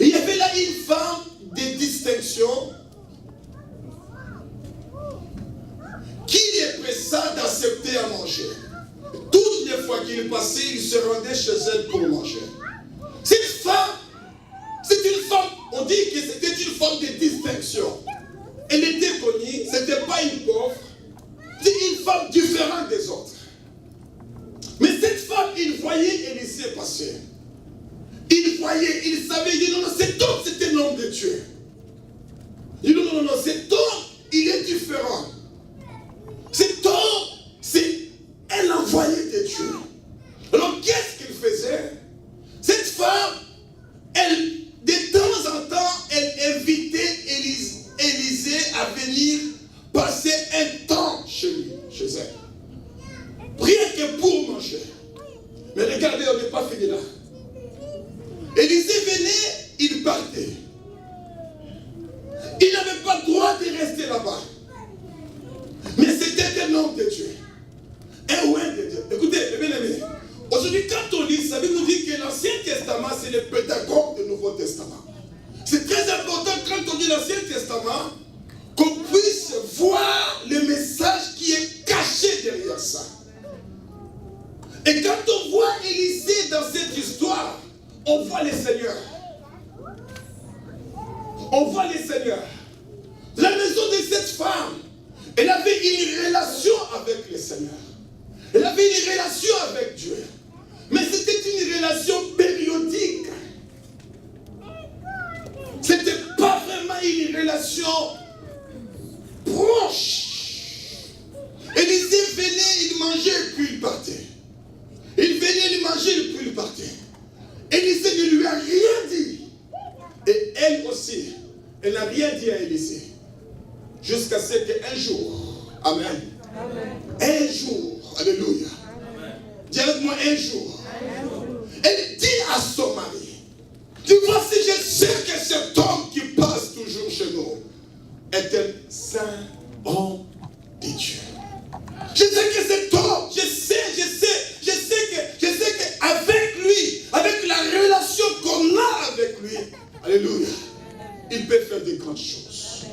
Il y avait là une femme de distinction qui est pressée d'accepter à manger. Toutes les fois qu'il passait, il se rendait chez elle pour manger. Cette femme, c'est une femme, on dit que c'était une femme de distinction. Elle était connue, ce n'était pas une pauvre, c'est une femme différente des autres. Mais cette femme, il voyait Élisée passer. Il voyait, il savait, il dit non, cet homme, c'est un homme de Dieu. Il dit non, cet homme, il est différent. Cet homme, c'est un envoyé de Dieu. Alors, qu'est-ce qu'il faisait? Cette femme, elle, de temps en temps, elle invitait Élisée à venir passer un temps chez lui, chez elle. Rien que pour manger. Mais regardez, on n'est pas fini là. Élisée venait, il partait. Il n'avait pas le droit de rester là-bas. Mais c'était un homme de Dieu. Un oint de Dieu. Écoutez, bien aimé, aujourd'hui, quand on lit, ça veut nous dire que l'Ancien Testament, c'est le pédagogue du Nouveau Testament. C'est très important quand on dit l'Ancien Testament, qu'on puisse voir le message qui est caché derrière ça. Et quand on voit Élisée dans cette histoire, on voit le Seigneur. On voit le Seigneur. La maison de cette femme, elle avait une relation avec le Seigneur. Elle avait une relation avec Dieu. Mais c'était une relation périodique. Ce n'était pas vraiment une relation proche. Élisée venait, il mangeait et puis il partait. Il venait, il mangeait et puis il partait. Élisée ne lui a rien dit. Et elle aussi, elle n'a rien dit à Élisée. Jusqu'à ce qu'un jour, amen. Un jour, alléluia. Dis avec moi un jour. Elle dit à son mari, tu vois, si je sais que cet homme qui passe toujours chez nous est un saint homme de Dieu. Je sais que cet homme, je sais qu'avec lui, avec la relation qu'on a avec lui, alléluia, il peut faire de grandes choses.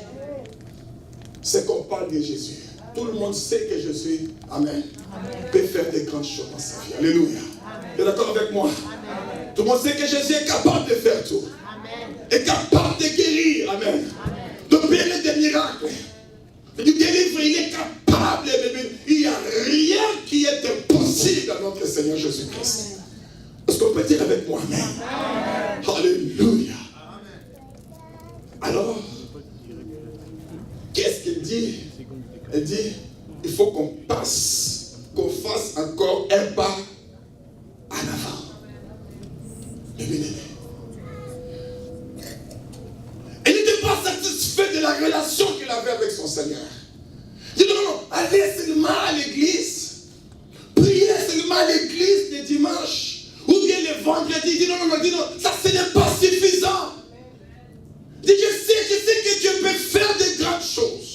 C'est qu'on parle de Jésus. Tout le monde sait que Jésus, amen, peut faire de grandes choses dans sa vie. Alléluia. Tu es d'accord avec moi? Amen. Tout le monde sait que Jésus est capable de faire tout. Amen. Est capable de guérir. Amen. D'opérer des miracles. De délivrer. Il est capable de vivre. Il n'y a rien qui est impossible à notre Seigneur Jésus-Christ. Est-ce qu'on peut dire avec moi? Amen. Amen. Alléluia. Alors, qu'est-ce qu'il dit? Elle dit, il faut qu'on passe, qu'on fasse encore un pas en avant. Le bien-aimé. Elle n'était pas satisfaite de la relation qu'il avait avec son Seigneur. Il dit non, allez seulement à l'église, priez seulement à l'église le dimanche, ou bien le vendredi. Il dit non, ça ce n'est pas suffisant. Il dit, je sais que Dieu peut faire de grandes choses.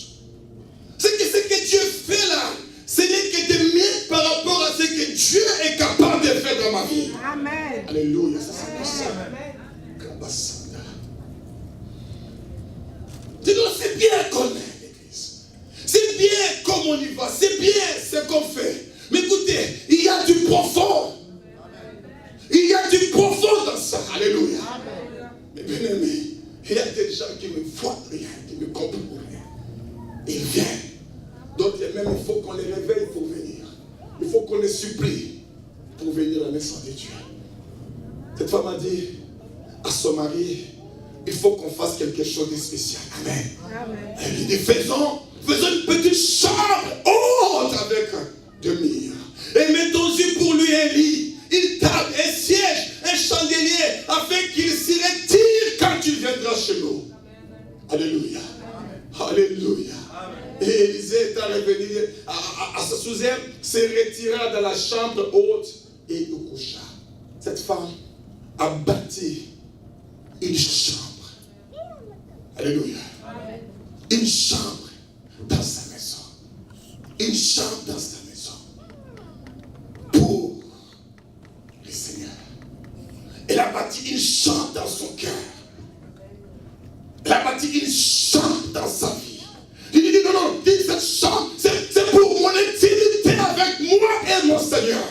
Ce que Dieu fait là, ce n'est que des miettes par rapport à ce que Dieu est capable de faire dans ma vie. Amen. Alléluia, ça c'est puissant. Dis-donc, c'est bien qu'on est l'église. C'est bien comme on y va. C'est bien ce qu'on fait. Mais écoutez, il y a du profond. Il y a du profond dans ça. Alléluia. Mais bien aimé, il y a des gens qui ne voient rien, qui ne comprennent rien. Ils viennent. D'autres même, il faut qu'on les réveille pour venir. Il faut qu'on les supplie pour venir à la naissance de Dieu. Cette femme a dit à son mari, il faut qu'on fasse quelque chose de spécial. Amen. Amen. Elle lui dit, faisons une petite chambre haute avec 2 murs. Et mettons-y pour lui un lit, une table, un siège, un chandelier, afin qu'il s'y retire quand il viendra chez nous. Alléluia. Alléluia. Et Élisée étant revenu à sa sous-aime, se retira dans la chambre haute et il coucha. Cette femme a bâti une chambre. Alléluia. Une chambre dans sa maison. Une chambre dans sa maison. Pour bâti une chambre dans son cœur. Elle a bâti une chambre dans sa vie. Il dit non, cette chambre, c'est pour mon intimité avec moi et mon Seigneur.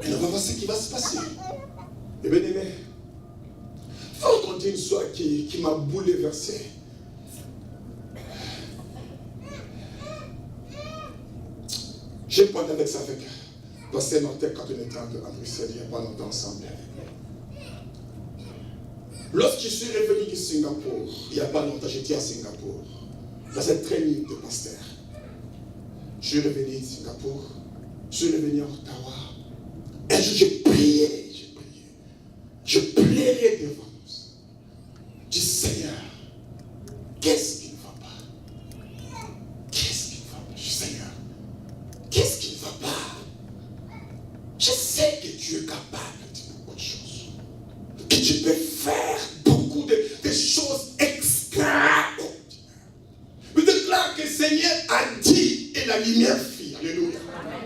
Et on va voir ce qui va se passer. Et bien aimé, il faut raconter une histoire qui m'a bouleversé. J'ai parlé avec ça avec Pasteur Nantais quand on était à Bruxelles il n'y a pas longtemps ensemble. Lorsque je suis revenu de Singapour, il n'y a pas longtemps, j'étais à Singapour, dans cette training de pasteur. Je suis revenu de Singapour, je suis revenu à Ottawa, et je priais. Je plairais devant nous. Je dis, Seigneur, qu'est-ce qui ne va pas? Qu'est-ce qui ne va pas? Je dis, Seigneur, qu'est-ce qui ne va pas? Je sais que tu es capable de beaucoup de choses. Que tu peux faire beaucoup de choses extraordinaires. Je déclare que le Seigneur a dit et la lumière fit. Alléluia.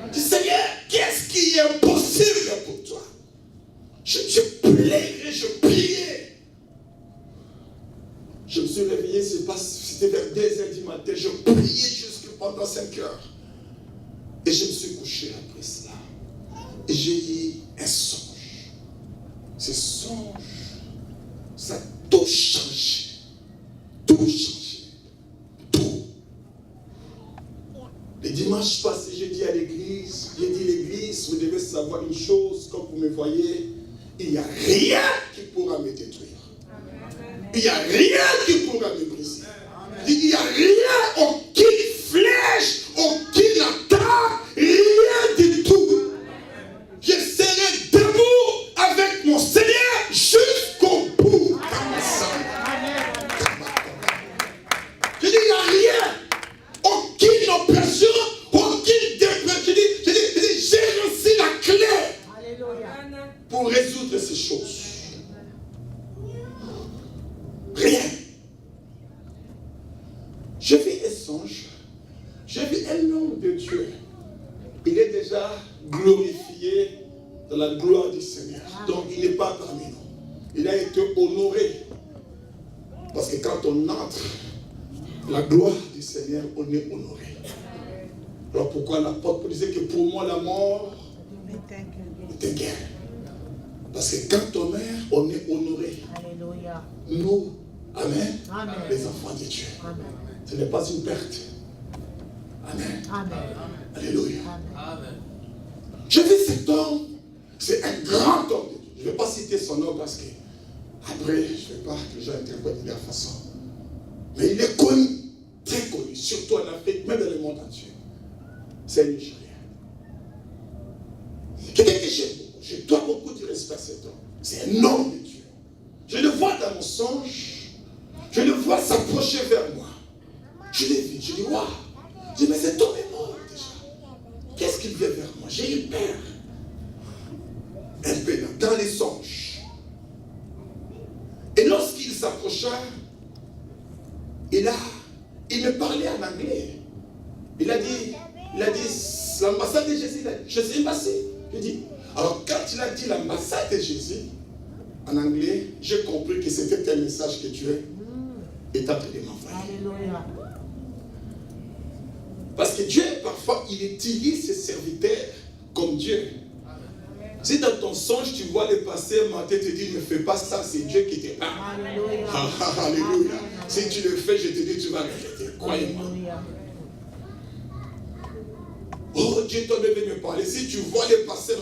Je dis, Seigneur, qu'est-ce qui est impossible pour toi? Je plairais, je priais. Je me suis réveillé, c'était vers 2h du matin, je priais jusque pendant 5 heures. Et je me suis couché après cela. Et j'ai eu un songe. Ce songe, ça a tout changé. Tout changé. Tout. Les dimanches passés, j'ai dit à l'église, vous devez savoir une chose, comme vous me voyez, il n'y a rien qui pourra me détruire. Il n'y a rien qui pourra me briser. Il n'y a rien, aucune flèche, aucune attaque, rien du tout. Je serai debout avec mon Seigneur jusqu'au bout. Je dis, il n'y a rien, aucune oppression, aucune dépression. Je dis, j'ai reçu la clé pour résoudre ces choses. Rien. J'ai vu un songe. J'ai vu un homme de Dieu. Il est déjà glorifié dans la gloire du Seigneur. Donc il n'est pas parmi nous. Il a été honoré. Parce que quand on entre la gloire du Seigneur, on est honoré. Alors pourquoi l'apôtre disait que pour moi la mort est un gain. Parce que quand on meurt, on est honoré. Alléluia. Nous, amen, amen, les enfants de Dieu. Amen. Ce n'est pas une perte. Amen. Amen. Alléluia. Amen. Je vis cet homme, c'est un grand homme de Dieu. Je ne vais pas citer son nom parce que après, je ne vais pas que les gens interprètent de la façon. Mais il est connu, très connu, surtout en Afrique, même dans le monde entier. C'est un Nigérien. C'est quelqu'un que j'aime beaucoup. Je dois beaucoup de respect à cet homme. C'est un homme de Dieu. Je le vois dans mon songe. Je le vois s'approcher vers moi. Je l'ai vu. Je dis, waouh. Je dis, mais cet homme est mort déjà. Qu'est-ce qu'il vient vers moi? J'ai eu peur. Un peu dans les songes. Et lorsqu'il s'approcha, il me parlait en anglais. Il a dit, l'ambassade de Jésus, je sais passer. Je dis, alors quand il a dit l'ambassade de Jésus, en anglais, j'ai compris que c'était un message que Dieu est en train de m'envoyer. Parce que Dieu, parfois, il utilise ses serviteurs comme Dieu. Si dans ton songe, tu vois le passé, matin te dit, ne fais pas ça, c'est Dieu qui te parle. Alléluia. Alléluia. Si tu le fais, je te dis, tu vas regretter. Croyez-moi. Oh, Dieu t'en devait me parler. Si tu vois le passé,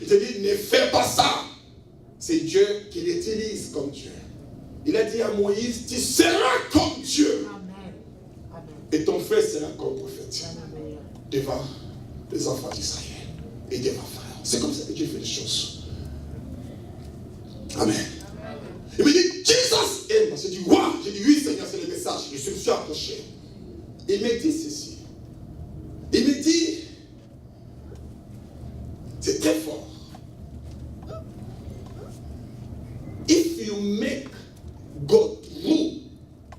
il te dit, ne fais pas ça. C'est Dieu qui l'utilise comme Dieu. Il a dit à Moïse, tu seras comme Dieu. Et ton frère sera comme prophète. Devant les enfants d'Israël et devant frère. C'est comme ça que Dieu fait les choses. Amen. Il me dit, Jesus aime. J'ai dit, waouh. J'ai dit, oui Seigneur, c'est le message. Je me suis approché. Il me dit ceci. Il me dit, c'est très fort. If you make God rule,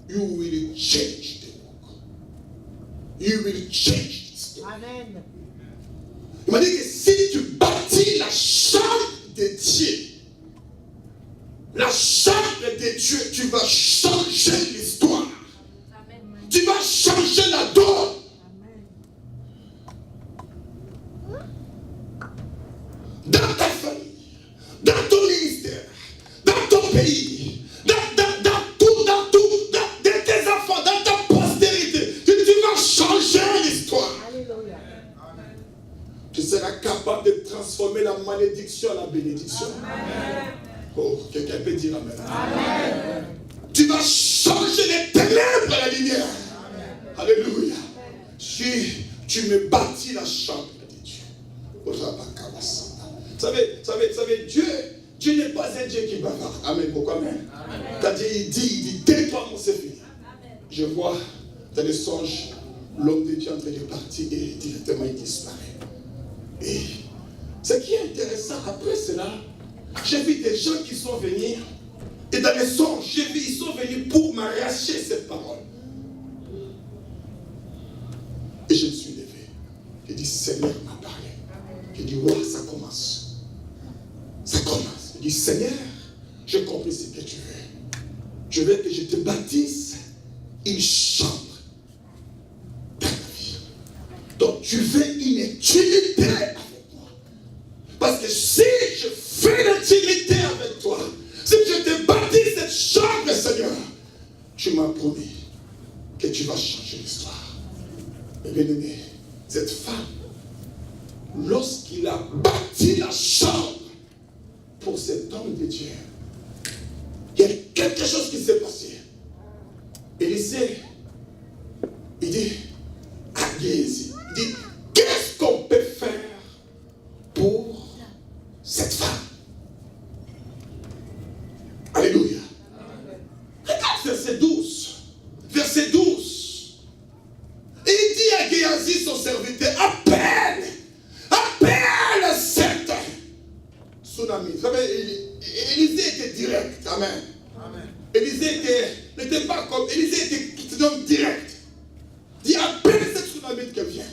you will change the world. You will change the story. Amen. Il m'a dit que si tu bâtis la chambre de Dieu, la chambre de Dieu, tu vas changer l'histoire. Tu vas changer la donne. Dans ta famille, dans ton ministère, dans ton pays, dans tes enfants, dans ta postérité, tu vas changer l'histoire. Tu seras capable de transformer la malédiction en la bénédiction. Amen. Oh, quelqu'un peut dire amen. Amen. Tu vas changer les ténèbres à la lumière. Amen. Alléluia. Si tu me bâtis la chambre de Dieu. Vous savez, Dieu n'est pas un Dieu qui bavarde. Amen. Pourquoi amen? Quand Dieu il dit, tais-toi mon serviteur. Je vois dans les songes, l'homme de Dieu en train de partir et directement il disparaît. Et ce qui est intéressant, après cela, j'ai vu des gens qui sont venus, et dans les songes, j'ai vu, ils sont venus pour m'arracher cette parole. Et je me suis levé. J'ai dit, Seigneur m'a parlé. J'ai dit, ouais, ça commence. Ça commence. J'ai dit, Seigneur, j'ai compris ce que tu veux. Je veux que je te bâtisse une chambre dans ta vie. Donc, tu veux une intimité avec moi. Parce que si je fais l'intimité avec toi, si je te bâtis cette chambre, Seigneur, tu m'as promis que tu vas changer l'histoire. Et bien aimé, cette femme, lorsqu'il a bâti la chambre pour cet homme de Dieu, il y a quelque chose qui s'est passé. Élisée, il dit à Géasi, il dit, qu'est-ce qu'on peut faire pour cette femme? Alléluia. Regarde verset 12. Verset 12. Et il dit à Géasi, son serviteur, appelle cette tsunami. Vous savez, Élisée était direct. Amen. Élisée n'était pas comme. Élisée était donc direct. Dit, appelle cette tsunami qui vient.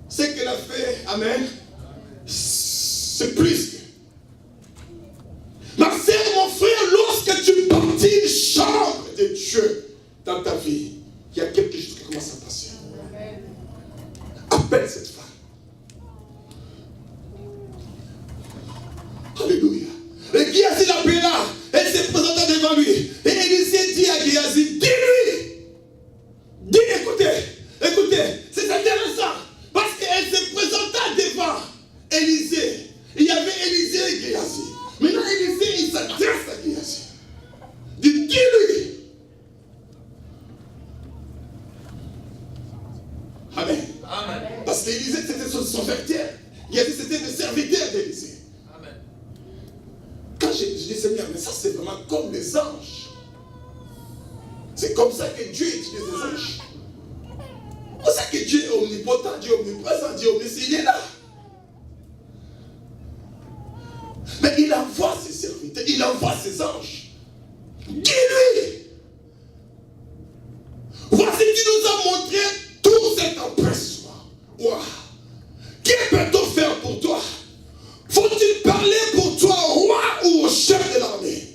Ce qu'elle a fait, amen, c'est plus que. Ma sœur, mon frère, lorsque tu bâtis une chambre de Dieu dans ta vie, il y a quelque chose qui commence à passer. Appelle cette femme. Alléluia. Et Géasi l'appela. Elle s'est présentée devant lui. Et Élisée dit à Géasi, dis-lui. Dis, écoutez, c'est intéressant. Parce qu'elle se présenta devant Élisée. Il y avait Élisée et Géasi. Maintenant, Élisée, il s'adresse à Géasi. Dis-lui. Amen. Parce qu'Élisée, c'était son serviteur. Géasi, c'était le serviteur d'Élisée. Quand je dis Seigneur, mais ça c'est vraiment comme les anges. C'est comme ça que Dieu utilise les anges. C'est pour ça que Dieu est omnipotent, Dieu est omniprésent, Dieu est omniscient, il est là. Mais il envoie ses serviteurs, il envoie ses anges. Dis-lui. Voici, tu nous as montré tout cet empressement. Wow. Que peut-on faire pour toi? Faut-il parler pour toi au roi ou au chef de l'armée?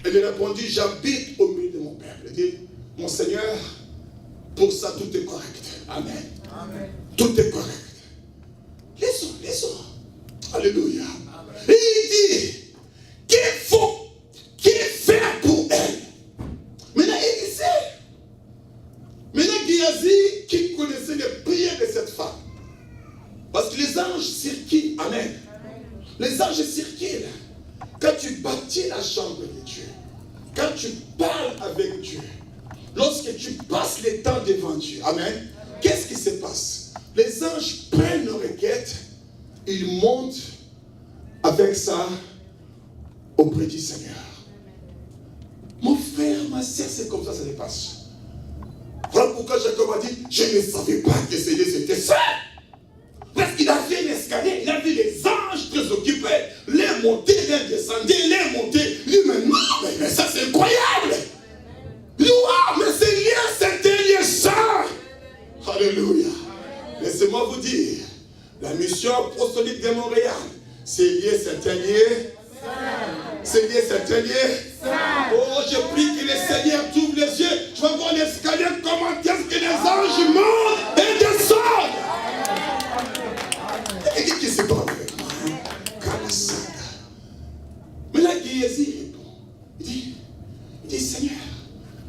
Elle lui répondit, j'habite au milieu de mon peuple. Elle dit, mon Seigneur, pour ça tout est correct. Amen. Tout est correct. Laissons. Alléluia. Amen. Et il dit, qu'il faire pour elle? Maintenant, Élisée. Maintenant, Géasi, qui connaissait les prières de cette femme. Parce que les anges circulent. Amen. Les anges circulent. Quand tu bâtis la chambre de Dieu, quand tu parles avec Dieu, lorsque tu passes le temps devant Dieu, amen, qu'est-ce qui se passe? Les anges prennent nos requêtes, ils montent avec ça auprès du Seigneur. Mon frère, ma soeur, c'est comme ça que ça se passe. Voilà pourquoi Jacob a dit, je ne savais pas que c'était ça. Parce qu'il a fait l'escalier, il a vu les anges très occupés, les monter, les descendre, les monter. Il dit, mais non, mais ça c'est incroyable. Louah, mais c'est lié, c'est un lieu saint. Alléluia. Laissez-moi vous dire, la mission apostolique de Montréal, C'est lié, c'est un lié. C'est lié, c'est un lié. Oh, je prie que le Seigneur t'ouvre les yeux. Je vais voir l'escalier, comment est-ce que les anges montent et descendent. Et qui se parle avec moi? Mais là, Géasi répond. Il dit, Seigneur,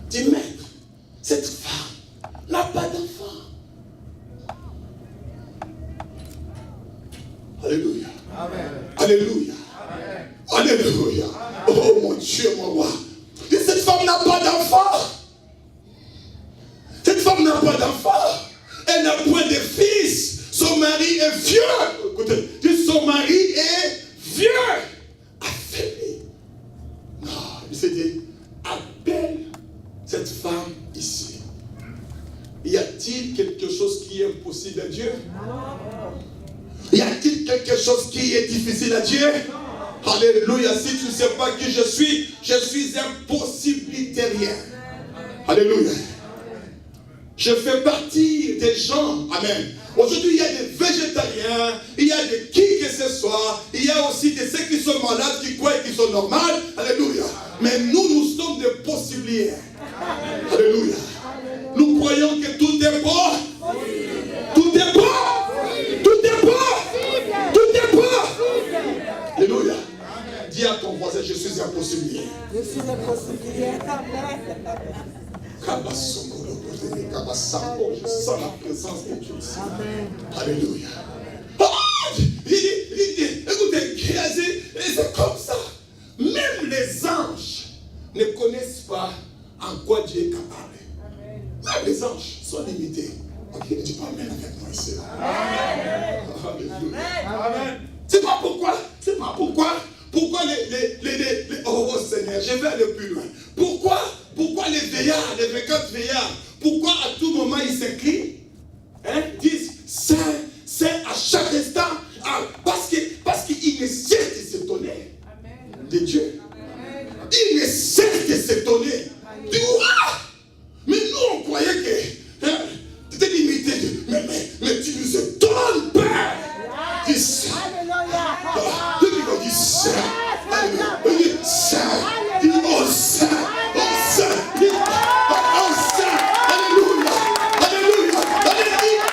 il dit, Maître, cette femme n'a pas d'enfant. Alléluia. Amen. Alléluia. Amen. Alléluia. Oh mon Dieu, mon roi. Et cette femme n'a pas d'enfant. Cette femme n'a pas d'enfant. Elle n'a point de fils. Son mari est vieux. Écoutez, son mari est vieux. Affaibli. Non, il s'est dit, appelle cette femme ici. Y a-t-il quelque chose qui est impossible à Dieu? Y a-t-il quelque chose qui est difficile à Dieu? Alléluia. Si tu ne sais pas qui je suis impossibilitérien. Alléluia. Je fais partie des gens. Amen. Aujourd'hui, il y a des végétariens, il y a de qui que ce soit, il y a aussi de ceux qui sont malades, qui croient qu'ils sont normaux. Alléluia. Mais nous sommes des possibilités. Alléluia. Nous croyons que tout est bon. Tout est bon. Tout est bon. Tout est bon. Alléluia. Dis à ton voisin, je suis impossible. Je suis impossible. Je sens la présence de Dieu ici. Amen. Alléluia. Écoutez, c'est comme ça. Même les anges ne connaissent pas en quoi Dieu est capable. Même les anges sont limités. Ok, tu parles même avec moi ici. Alléluia. Amen. C'est pas pourquoi oh Seigneur, je vais aller plus loin. Pourquoi les veillards, les 24 veillards, pourquoi à tout moment ils s'inclinent, disent c'est à chaque instant, parce qu'ils ne cessent de s'étonner de Dieu. Ils ne cessent de s'étonner. Mais nous on croyait que tu étais limité. Mais tu nous étonnes, Père. Dis ça. Dis ça. Dis ça. Dis oh ça. Oh ça. Dis oh ça. Alléluia. Alléluia.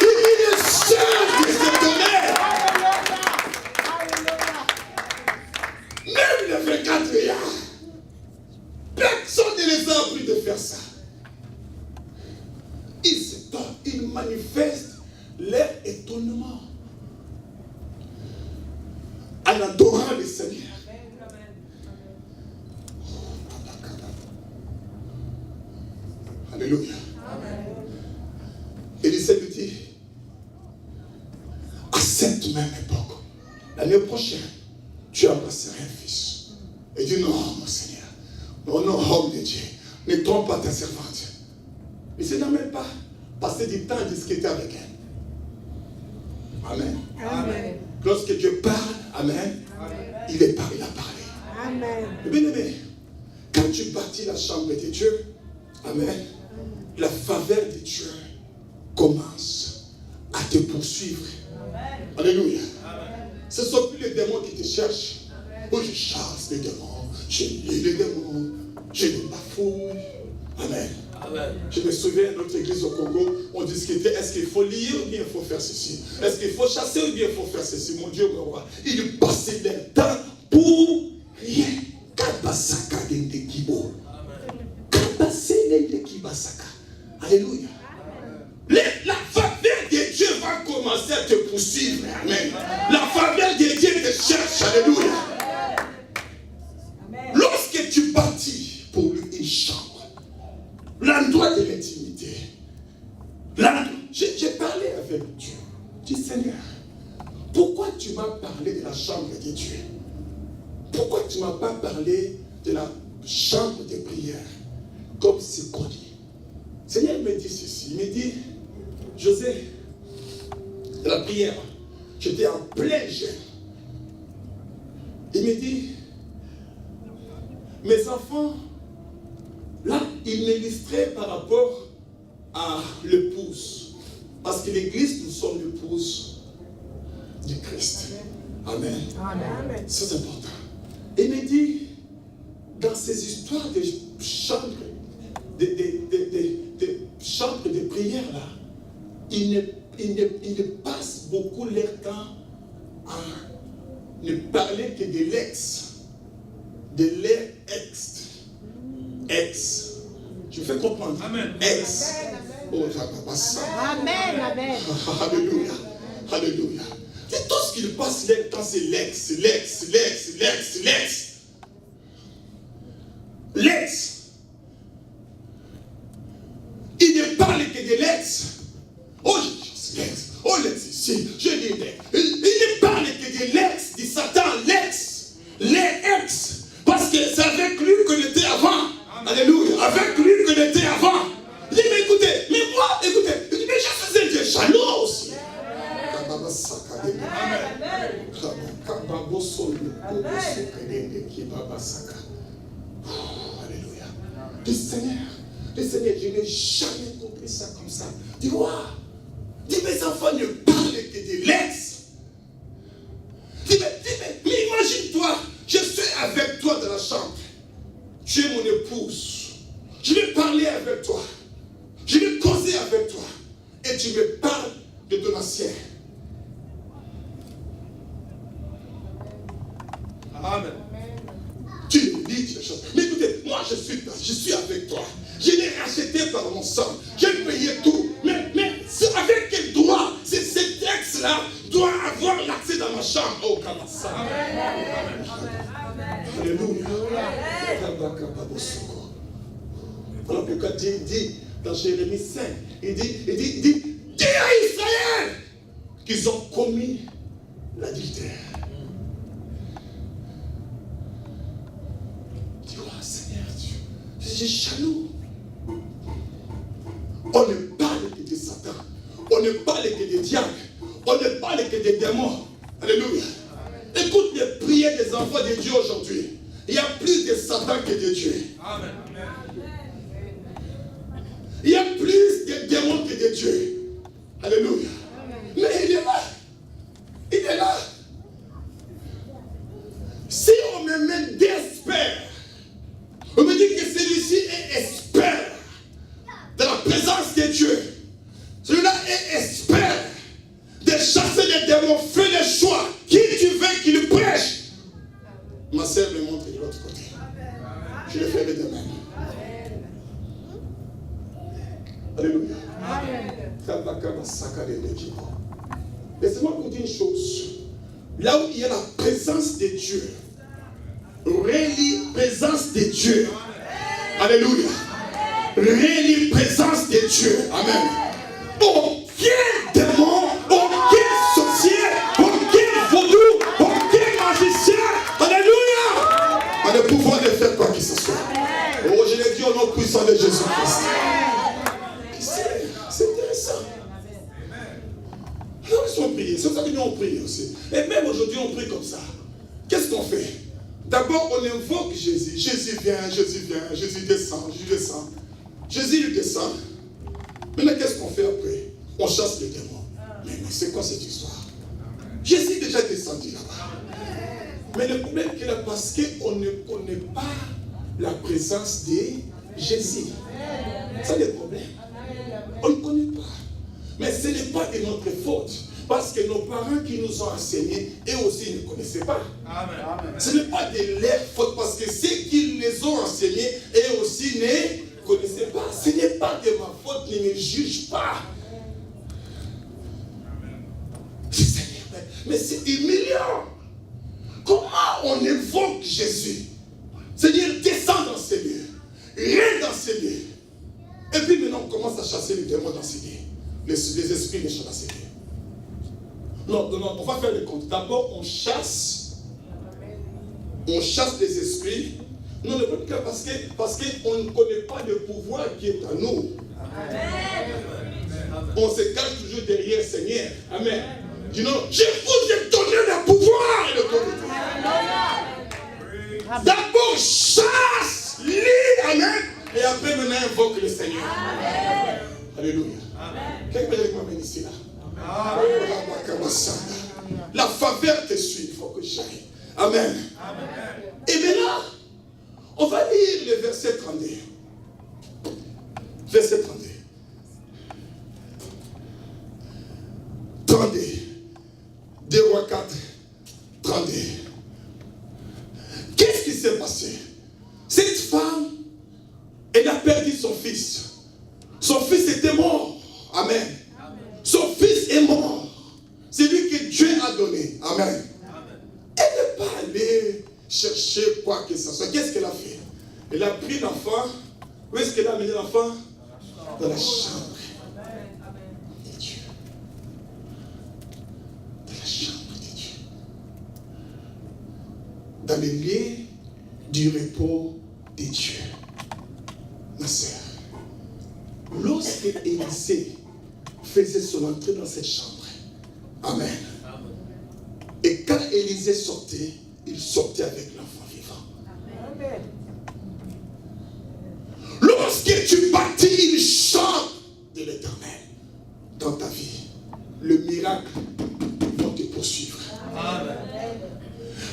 Il est seul de s'étonner. Même les 24 veillards. Personne ne les a appris de faire ça. Ils s'étonnent. Ils manifestent leur étonnement en adorant le Seigneur. Alléluia. Élisée lui dit, à cette même époque, l'année prochaine, tu embrasseras un fils. Il dit, non, mon Seigneur, non, homme de Dieu, ne trompe pas ta servante. Il ne s'est même pas passé du temps à discuter avec elle. Amen. Amen. Lorsque Dieu parle, amen, il est parlé, il a parlé. Amen. Bien-aimé, quand tu bâtis la chambre de Dieu, amen, la faveur de Dieu commence à te poursuivre. Amen. Alléluia. Amen. Ce ne sont plus les démons qui te cherchent. Oh, je chasse les démons, je lis les démons, je les bafouille. Amen. Amen. Je me souviens de notre église au Congo, on discutait, est-ce qu'il faut lire ou bien il faut faire ceci? Est-ce qu'il faut chasser ou bien il faut faire ceci? Mon Dieu, mon roi, ils passaient leur temps pour rien. Kabasaka dendekibo. Kabasele dekibasaka. Alléluia. La faveur de Dieu va commencer à te poursuivre. Amen. La faveur de Dieu te cherche. Alléluia. Lorsque tu bâtis pour lui une chambre, l'endroit de l'intimité. J'ai parlé avec Dieu. Je dis, Seigneur, pourquoi tu m'as parlé de la chambre de Dieu? Pourquoi tu ne m'as pas parlé de la chambre de prière comme c'est connu? Seigneur me dit ceci. Il me dit, José, de la prière, j'étais en plein jeûne. Il me dit, mes enfants, là, il m'illustrait par rapport à l'épouse. Parce que l'église, nous sommes l'épouse du Christ. Amen. Amen. C'est important. Il me dit, dans ces histoires de chambres, des chambres de prière là, ils ne passent beaucoup leur temps à ne parler que de l'ex, de leur ex. Je fais comprendre. Amen. Ex. Oh, ça va pas ça. Amen. Amen. Alléluia. Alléluia. C'est tout ce qu'il passe leur temps, c'est l'ex. Il ne parle que de l'ex. Oh, l'ex. Oh, l'ex ici. Je dis l'ex. Il ne parle que de l'ex, du Satan, l'ex. Les ex. Parce que c'est avec lui qu'on était avant. Alléluia. Avec lui qu'on était avant. Il dit, mais écoutez, mais moi, écoutez, mais je suis un Dieu jaloux aussi. Alléluia. Le Seigneur, je n'ai jamais compris ça comme ça. Tu vois, dis mes enfants ne parlent que de l'ex. Mais imagine-toi, je suis avec toi dans la chambre. Tu es mon épouse. Je vais parler avec toi. Je vais causer avec toi. Et tu me parles de ton ancien. Amen. Tu me dis des choses. Mais écoutez, moi je suis avec toi. Je l'ai racheté par mon sang. J'ai payé tout. Mais avec quel droit cet ex-là doit avoir l'accès dans ma chambre? Oh, Kamasa. Alléluia. Voilà pourquoi Dieu dit dans Jérémie 5, il dit, dis à Israël qu'ils ont commis l'adultère. Tu vois, Seigneur Dieu, j'ai jaloux. On ne parle que de Satan. On ne parle que des diables. On ne parle que des démons. Alléluia. Écoute les prières des enfants de Dieu aujourd'hui. Il y a plus de Satan que de Dieu. Amen. Il y a plus de démons que de Dieu. Alléluia. Mais il est là. Il est là. Si on me met d'expert, on me dit que celui-ci est expert de la présence de Dieu. Celui-là est expert de chasser les démons. Fais le choix. Qui tu veux qu'il prêche? Ma sœur me montre de l'autre côté. Je le ferai de même. Alléluia. Laissez-moi vous dire une chose. Là où il y a la présence de Dieu, réelle présence de Dieu. Alléluia. Réelle présence de Dieu. Amen. Aucun démon, aucun sorcier, aucun vaudou, aucun magicien. Alléluia. A le pouvoir de faire quoi que ce soit. Oh, je l'ai dit au nom puissant de Jésus-Christ. C'est intéressant. Nous allons prier. C'est ça que nous on prie aussi. Et même aujourd'hui, on prie comme ça. Qu'est-ce qu'on fait? D'abord, on invoque Jésus. Jésus vient, Jésus descend, Jésus il descend. Maintenant, qu'est-ce qu'on fait après? On chasse les démons. Mais c'est quoi cette histoire? Jésus est déjà descendu là-bas. Mais le problème est là parce qu'on ne connaît pas la présence de Jésus. C'est le problème. On ne connaît pas. Mais ce n'est pas de notre faute. Parce que nos parents qui nous ont enseignés, eux aussi ne connaissaient pas. Amen. Ce n'est pas de leur faute. Parce que ceux qui les ont enseignés, eux aussi ne connaissaient pas. Ce n'est pas de ma faute. Ne me juge pas. Mais c'est humiliant. Comment on évoque Jésus? Seigneur, descends dans ces lieux. Rien dans ces lieux. Et puis maintenant, on commence à chasser les démons dans ces lieux. Les esprits les chassent dans ces lieux. Non, on va faire le compte. D'abord, on chasse les esprits. Non, le problème, parce qu'on ne connaît pas le pouvoir qui est en nous. Amen. On se cache toujours derrière le Seigneur. Amen. Dis non, je vous ai donné le pouvoir et l'autorité. D'abord, chasse, lis, amen. Et après, maintenant, invoque le Seigneur. Amen. Alléluia. Quelqu'un peut dire que ma ici là. Amen. La faveur te suit. j'aille. Amen. Et maintenant, on va lire le verset 32. Verset 32. 32. 2 Rois 4, 32. Qu'est-ce qui s'est passé? Cette femme, elle a perdu son fils. Son fils était mort. Amen. Son fils est mort. C'est lui que Dieu a donné. Amen. Elle n'est pas allée chercher quoi que ce soit. Qu'est-ce qu'elle a fait? Elle a pris l'enfant. Où est-ce qu'elle a amené l'enfant? Dans la chambre de Dieu. Dans la chambre de Dieu. Dans le lieu du repos de Dieu. Ma sœur, lorsque Élisée faisait son entrée dans cette chambre, Amen. Et quand Élisée sortait, il sortait avec l'enfant vivant. Amen. Lorsque tu bâtis une chambre de l'Éternel dans ta vie, le miracle va te poursuivre. Amen.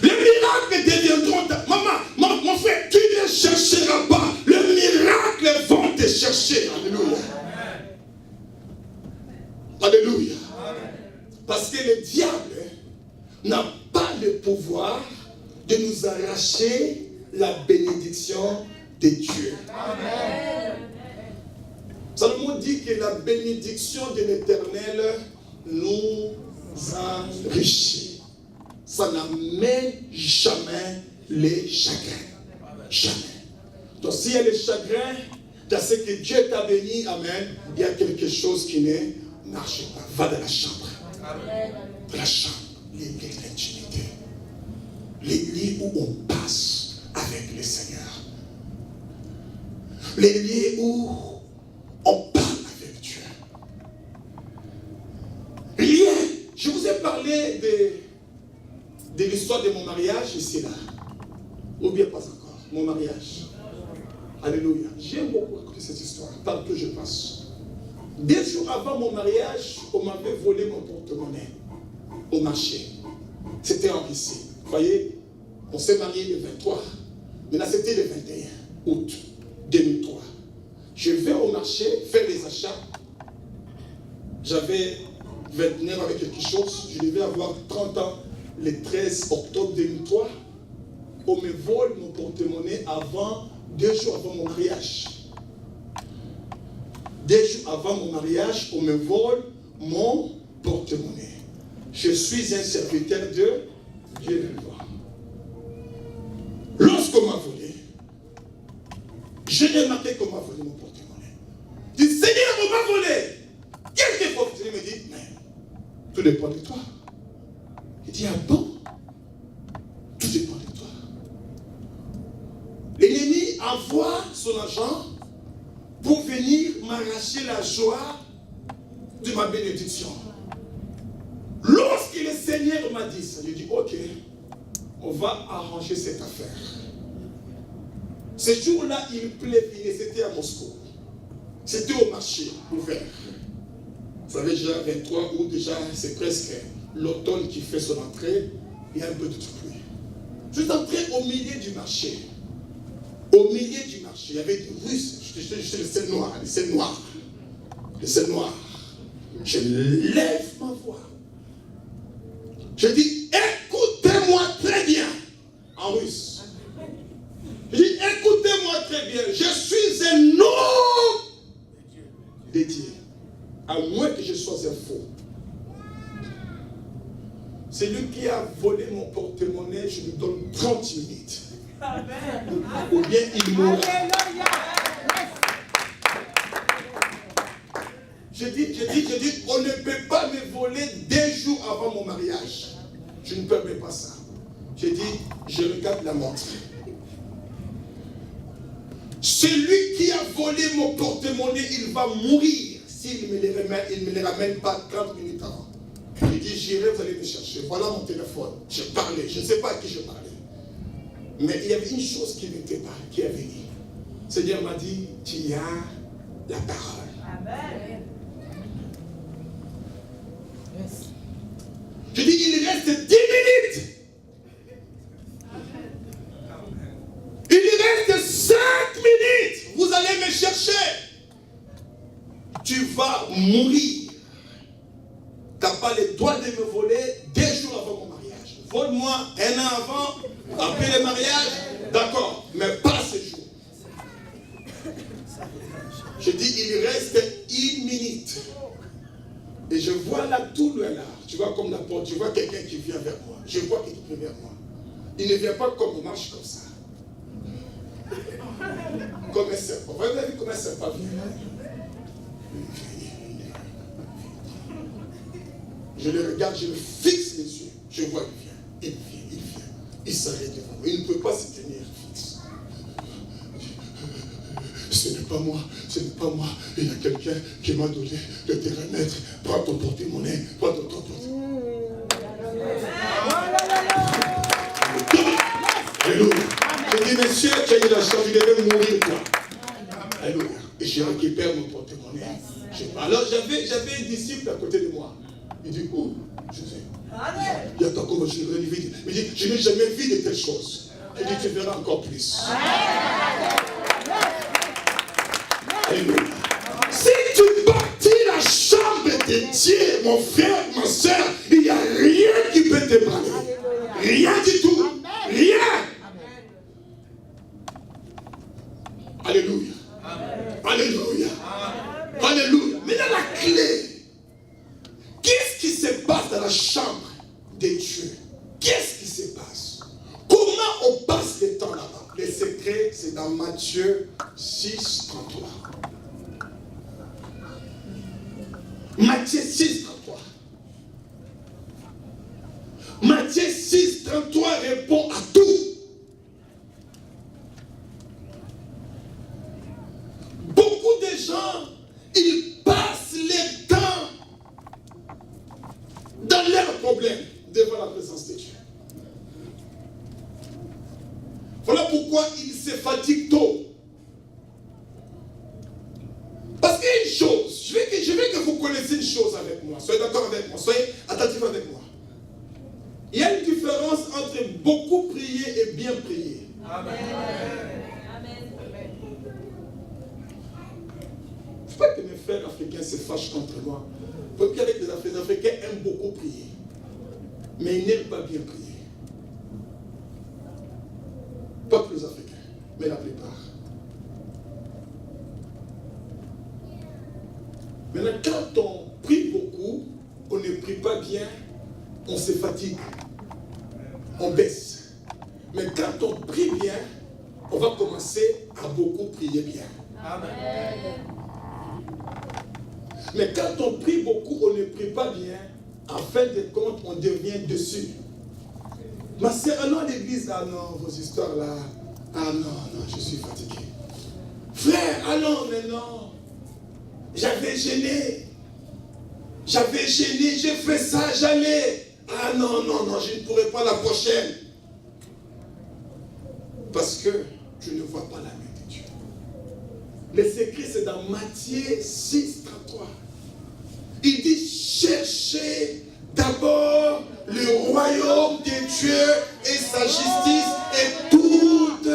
Les miracles deviendront maman, mon frère, tu ne chercheras pas. Le miracle vont te chercher. Alléluia. Alléluia. Parce que le diable n'a pas le pouvoir de nous arracher la bénédiction de Dieu. Amen. Salomon dit que la bénédiction de l'Éternel nous enrichit. Ça n'amène jamais les chagrins. Jamais. Donc s'il y a les chagrins, dans ce que Dieu t'a béni, amen, il y a quelque chose qui ne marche pas. Va dans la chambre. Dans la chambre, les lieux d'intimité. Les lieux où on passe avec le Seigneur. Les lieux où on parle avec Dieu. Rien. Je vous ai parlé de l'histoire de mon mariage ici là. Ou bien pas encore. Mon mariage. Alléluia. J'aime beaucoup écouter cette histoire. Tant que je passe. 2 jours avant mon mariage, on m'avait volé mon porte-monnaie au marché. C'était en Russie. Vous voyez, on s'est marié le 23. Mais là, c'était le 21 août 2003. Je vais au marché faire les achats. J'avais 29 avec quelque chose. Je devais avoir 30 ans le 13 octobre 2003. On me vole mon porte-monnaie 2 jours avant mon mariage. 2 jours avant mon mariage, on me vole mon porte-monnaie. Je suis un serviteur de Dieu vivant. Lorsqu'on m'a volé, j'ai remarqué qu'on m'a volé mon porte-monnaie. Je dis, Seigneur, on m'a volé. Quelques fois, il me dit, mais tout dépend de toi. Il dit, ah bon? Tout dépend de toi. L'ennemi envoie son agent pour venir m'arracher la joie de ma bénédiction. Lorsque le Seigneur m'a dit ça, j'ai dit, ok, on va arranger cette affaire. Ce jour-là, il pleuvait, c'était à Moscou. C'était au marché ouvert. Vous savez, déjà 23 août, déjà, c'est presque l'automne qui fait son entrée. Il y a un peu de pluie. Je suis entré au milieu du marché. Au milieu du marché, il y avait des Russes. Je le ciel noir, le ciel noir. Le ciel noir. Je lève ma voix. Je dis, écoutez-moi très bien. En russe. Je dis, écoutez-moi très bien. Je suis un homme de Dieu. À moins que je sois un faux. C'est lui qui a volé mon porte-monnaie, je lui donne 30 minutes. Amen. Ou bien il mourra. Je dis, on ne peut pas me voler 2 jours avant mon mariage. Je ne permets pas ça. Je dis, je regarde la montre. Celui qui a volé mon porte-monnaie, il va mourir s'il ne me le ramène pas 30 minutes avant. Il dit, j'irai, vous allez me chercher. Voilà mon téléphone. Je parlais, je ne sais pas à qui je parlais. Mais il y avait une chose qui n'était pas, qui est venue. Le Seigneur m'a dit, tu as la parole. Amen. Je dis, il reste 10 minutes mourir. Tu n'as pas le droit de me voler 2 jours avant mon mariage. Vole-moi 1 an avant, après le mariage, d'accord, mais pas ce jour. Je dis, il reste 1 minute. Et je vois là tout loin là, tu vois comme la porte, tu vois quelqu'un qui vient vers moi. Je vois quelqu'un qui vient vers moi. Il ne vient pas comme on marche comme ça. Comme un serpent. Vous avez vu comment un serpent vient? Je le regarde, je le fixe les yeux. Je vois qu'il vient. Il vient, il vient. Il s'arrête devant moi. Il ne peut pas se tenir fixe. Ce n'est pas moi, ce n'est pas moi. Il y a quelqu'un qui m'a donné de te remettre. Prends ton porte-monnaie, prends ton porte-monnaie. Alléluia. Je dis, monsieur, tu as eu la chance, il devait mourir, toi. Alléluia. Et je récupère mon porte-monnaie. Alors j'avais un disciple à côté de moi. Il dit, oh, José. Il attend comme je l'ai vu. Il dit, je n'ai jamais vu de telles choses. Je dis, tu verras encore plus. Alléluia. Si tu bâtis la chambre de Dieu, mon frère, ma soeur, il n'y a rien qui peut te parler. Rien du tout. Rien. Alléluia. Alléluia. Alléluia. Mais là, la clé. Qu'est-ce qui se passe dans la chambre de Dieu? Qu'est-ce qui se passe? Comment on passe le temps là-bas? Le secret, c'est dans Matthieu 6, 33. Matthieu 6, 33. Matthieu 6, 33 répond à tout. Beaucoup de gens, ils passent le temps dans leurs problèmes devant la présence de Dieu. Voilà pourquoi ils se fatiguent tôt. Parce qu'il y a une chose, je veux que vous connaissiez une chose avec moi. Soyez d'accord avec moi, soyez attentifs avec moi. Il y a une différence entre beaucoup prier et bien prier. Amen. Il ne faut pas que mes frères africains se fâchent contre moi. Il faut qu'avec les Africains aiment beaucoup prier. Mais ils n'aiment pas bien prier. Pas tous les Africains, mais la plupart. Maintenant, quand on prie beaucoup, on ne prie pas bien, on se fatigue. On baisse. Mais quand on prie bien, on va commencer à beaucoup prier bien. Amen. Mais quand on prie beaucoup, on ne prie pas bien. En fin de compte, on devient dessus. Ma sœur, allons à l'église. Ah non, vos histoires là. Ah non, je suis fatigué. Frère, allons, mais non. J'avais gêné, j'ai fait ça, j'allais. Ah non, je ne pourrai pas la prochaine. Parce que je ne vois pas la main de Dieu. Le secret, c'est dans Matthieu 6, 33. Il dit, cherchez d'abord le royaume de Dieu et sa justice et toute.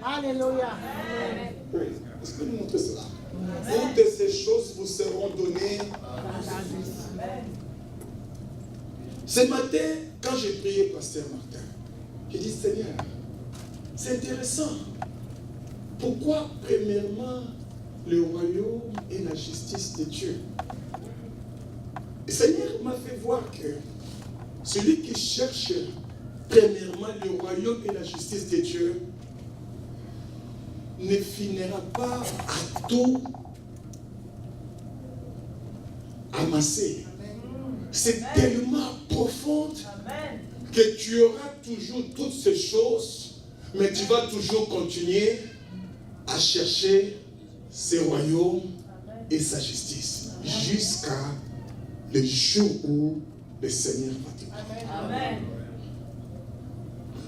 Alléluia. Oui, est-ce que nous montrez cela? Toutes ces choses vous seront données. Ce matin, quand j'ai prié Pasteur Martin, j'ai dit, Seigneur, c'est intéressant. Pourquoi, premièrement, le royaume et la justice de Dieu? Le Seigneur m'a fait voir que celui qui cherche, premièrement, le royaume et la justice de Dieu, ne finira pas à tout amasser. C'est tellement profond que tu auras toujours toutes ces choses, mais tu vas toujours continuer à chercher ses royaumes et sa justice jusqu'à le jour où le Seigneur va te prendre.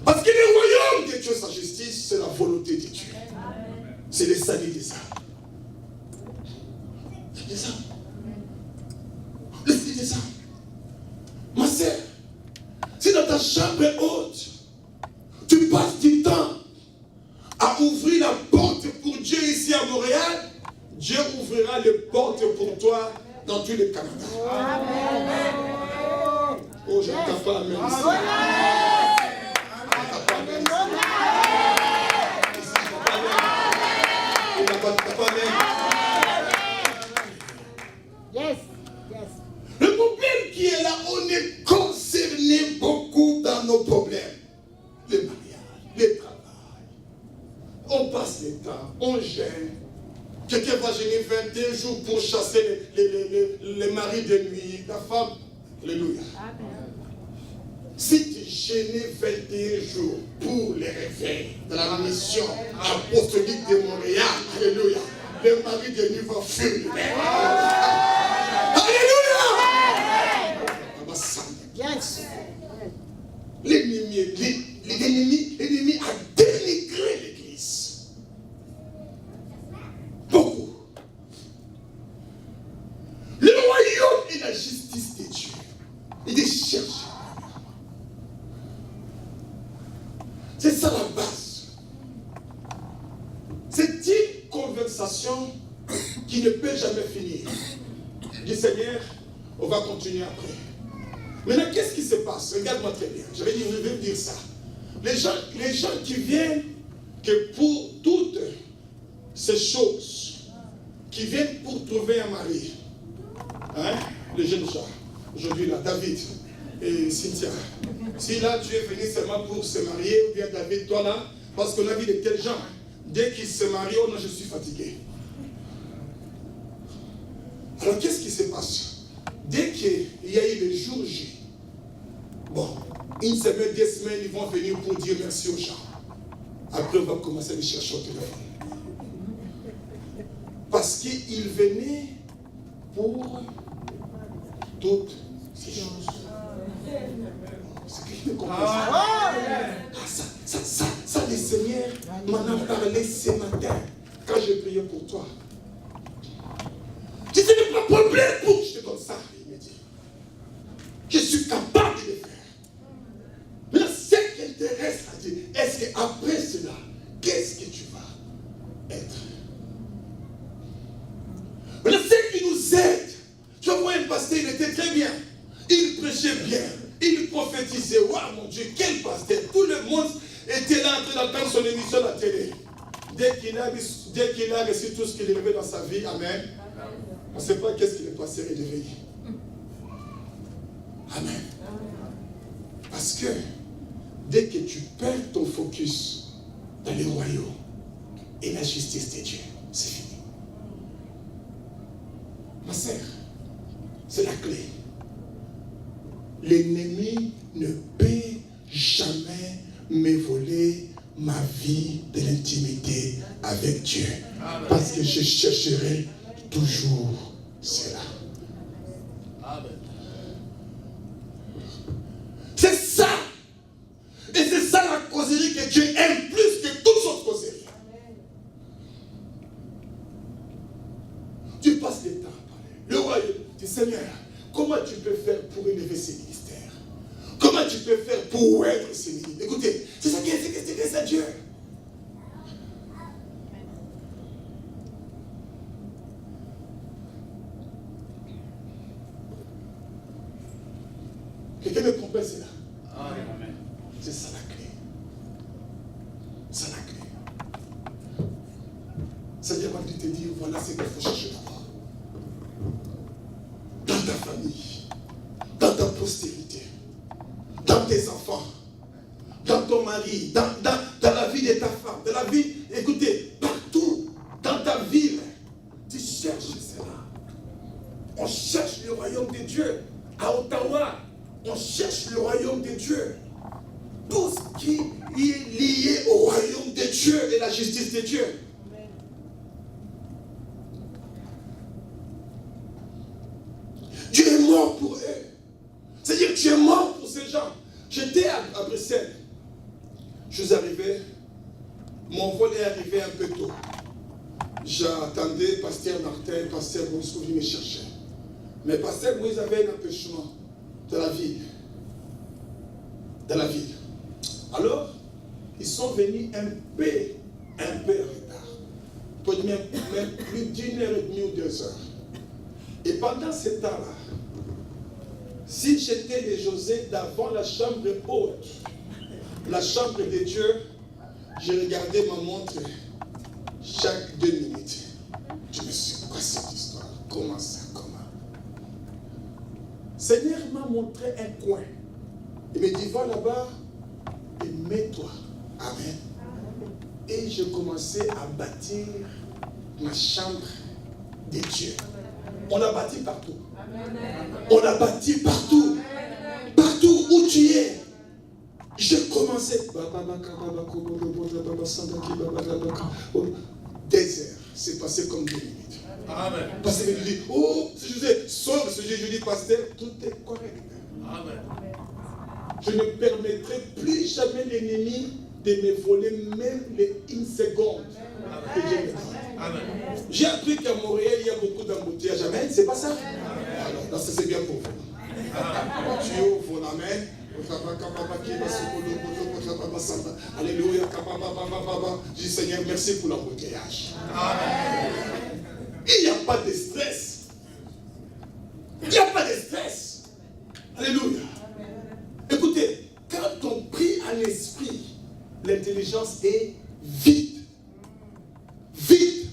Parce que le royaume de Dieu et sa justice, c'est la volonté de Dieu. C'est le salut des âmes. C'est des âmes. Le salut des âmes. Ma sœur, si dans ta chambre haute, tu passes du temps à ouvrir la porte pour Dieu ici à Montréal, Dieu ouvrira les portes pour toi dans tous les Canada. Amen. Oh, je n'entends pas amen ici. Yes, yes. Le problème qui est là, on est concerné beaucoup dans nos problèmes. Le mariage, le travail. On passe le temps, on gêne. Quelqu'un va gêner 21 jours pour chasser les maris de nuit, la femme. Alléluia. Si tu gênais 21 jours pour les réveils de la mission apostolique de Montréal, alléluia, le mari de nuit va fuir. Alléluia. Yes. L'ennemi a dénigré l'Église. Beaucoup. Le royaume et la justice de Dieu. Il est cherché. C'est ça la base. C'est une conversation qui ne peut jamais finir. Du Seigneur, on va continuer après. Maintenant, qu'est-ce qui se passe? Regarde-moi très bien. Je vais dire ça. Les gens qui viennent que pour toutes ces choses, qui viennent pour trouver un mari, hein, les jeunes gens, aujourd'hui là, David et Cynthia, si là tu es venu seulement pour se marier, ou bien David, toi là, parce qu'on a vu de tels gens, dès qu'ils se marient, oh non, je suis fatigué. Alors qu'est-ce qui se passe? Dès qu'il y a eu le jour J, bon, une semaine, 2 semaines, ils vont venir pour dire merci aux gens. Après, on va commencer à les chercher au téléphone. Parce qu'ils venaient pour toutes ces choses. C'est qui ne comprend pas ça, le Seigneur m'en a parlé ce matin, quand j'ai prié pour toi. Je n'ai pas de problème pour que je te donne ça. Il me dit, je suis capable de le faire. Mais ce qui intéresse à Dieu, est-ce qu'après cela, qu'est-ce que tu vas être? Mais ce qui nous aide, tu vois, un pasteur, il était très bien. Il prêchait bien. Il prophétisait. Waouh, mon Dieu, quel pasteur. Tout le monde était là en train d'entendre son émission à la télé. Dès qu'il a reçu tout ce qu'il avait dans sa vie, amen. On ne sait pas qu'est-ce qu'il est passé et réveillé. Amen. Parce que dès que tu perds ton focus dans le royaume et la justice de Dieu, c'est fini. Ma sœur, c'est la clé. L'ennemi ne peut jamais me voler ma vie de l'intimité avec Dieu. Parce que je chercherai toujours cela. Amen. C'est ça. Et c'est ça la causerie que Dieu aime plus que toute autre causerie. Tu passes le temps à parler. Le royaume du Seigneur, comment tu peux faire pour élever ces ministères? Comment tu peux faire pour être ces ministères? Écoutez, c'est ça qui est à Dieu. Quelqu'un me comprend cela? Amen. C'est ça la clé. C'est la clé. C'est-à-dire quand tu te dis, voilà ce qu'il faut chercher d'abord. Dans ta famille, dans ta postérité, dans tes enfants, dans ton mari, dans la vie de ta femme, dans la vie, écoutez, partout, dans ta ville, tu cherches cela. On cherche le royaume de Dieu. À Ottawa, on cherche le royaume de Dieu. Tout ce qui est lié au royaume de Dieu et la justice de Dieu. Dieu est mort pour eux. C'est-à-dire que tu es mort pour ces gens. J'étais à Bruxelles. Je suis arrivé. Mon vol est arrivé un peu tôt. J'attendais Pasteur Martin, Pasteur Moïse qui me chercher. Mais Pasteur Moïse avait un empêchement de la ville. Dans la ville. Alors, ils sont venus un peu en retard. Peut-être même plus d'1h30 ou 2 heures. Et pendant ce temps-là, si j'étais de José d'avant la chambre haute, la chambre de Dieu, je regardais ma montre chaque 2 minutes. Je me suis dit, quoi cette histoire? Comment ça? Comment? Seigneur m'a montré un coin. Il me dit, va là-bas et mets-toi. Amen. Et je commençais à bâtir ma chambre de Dieu. On a bâti partout. On a bâti partout. Partout où tu es. Je commençais. Des heures. C'est passé comme 2 minutes. Amen. Parce que je dis, oh, si je disais, sauve ce Dieu, je dis, pasteur, tout est correct. Amen. Je ne permettrai plus jamais l'ennemi de me voler même une seconde. Que Dieu me donne. Amen. J'ai appris qu'à Montréal, il y a beaucoup d'embouteillages. Amen. C'est pas ça? Alors, ça c'est bien pour vous. Tu ouvres l'amen. Alléluia. Je dis Seigneur, merci pour l'embouteillage. Il n'y a pas de stress. Il n'y a pas de stress. Alléluia. Écoutez, quand on prie à l'esprit, l'intelligence est vide. Vide.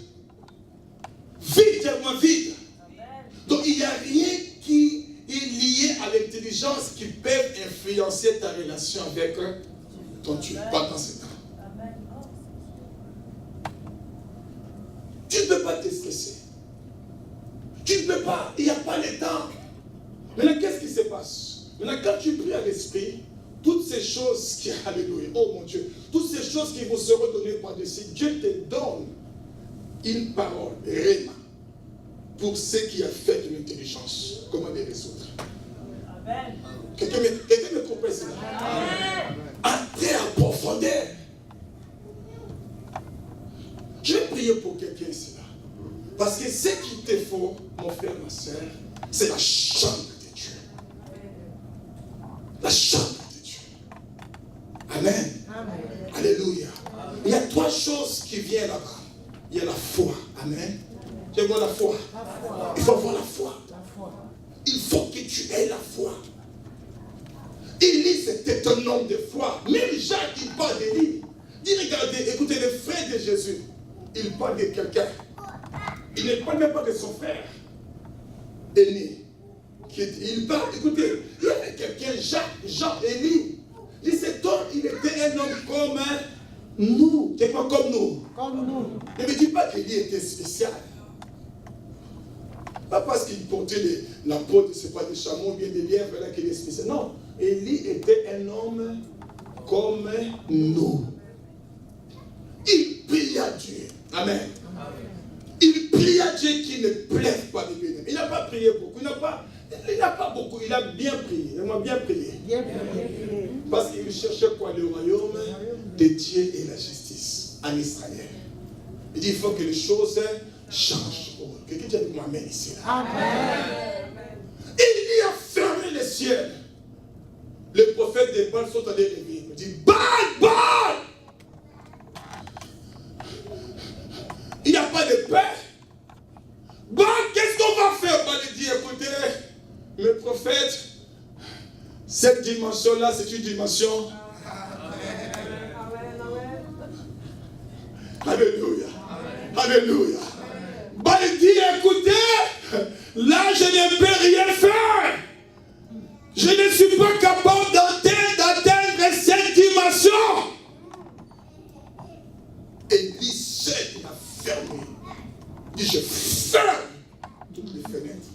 Vide, tellement vide. Donc il n'y a rien qui est lié à l'intelligence qui peut influencer ta relation avec ton Dieu. Pas dans ce temps. Tu ne peux pas te stresser. Tu ne peux pas. Il n'y a pas le temps. Maintenant, qu'est-ce qui se passe? Maintenant, quand tu pries à l'esprit, toutes ces choses qui, alléluia, oh mon Dieu, toutes ces choses qui vous seront données par-dessus, Dieu te donne une parole, réma, pour ce qui a fait de l'intelligence. Comment les résoudre? Amen. Quelqu'un me comprend cela? Entrez en profondeur. Je vais prier pour quelqu'un ici là. Parce que ce qu'il te faut, mon frère, ma soeur, c'est la chambre de Dieu. La chambre de Dieu. Amen. Amen. Alléluia. Amen. Il y a 3 choses qui viennent là-bas. Il y a la foi. Amen. Tu as la foi. Il faut avoir la foi. Il faut que tu aies la foi. Élie, c'était un homme de foi. Même Jacques, il parle d'Élie. Dis, regardez, écoutez, le frère de Jésus, il parle de quelqu'un. Il ne parle même pas de son frère aîné. Il parle, écoutez, il y avait quelqu'un, Jacques, Jean, Élie. Il dit, cet homme, il était un homme comme nous. C'est quoi comme nous? Comme nous. Ne me dis pas qu'Élie était spécial. Pas parce qu'il portait la peau de, c'est pas des chameaux, bien des lièvres, voilà qu'il est spécial. Non, Élie était un homme comme nous. Il pria Dieu. Amen. Il pria Dieu qui ne plève pas de lui. Il n'a pas prié beaucoup. Il n'a pas beaucoup. Il a bien prié. Il m'a bien prié. Parce qu'il cherchait quoi? Le royaume de Dieu et la justice en Israël. Il dit il faut que les choses changent. Quelqu'un dit avec moi amen ici. Amen. Il a fermé les cieux. Les prophètes de Baal sont allés réveiller. Il dit Baal, Baal! Il n'y a pas de paix. Baal, qu'est-ce qu'on va faire? Baal dit écoutez, mes prophètes, cette dimension-là, c'est une dimension. Alléluia. Alléluia. Baal dit écoutez, là je ne peux rien faire. Je ne suis pas capable d'atteindre cette dimension. Et lui seul, il a fermé. Il dit je ferme toutes les fenêtres.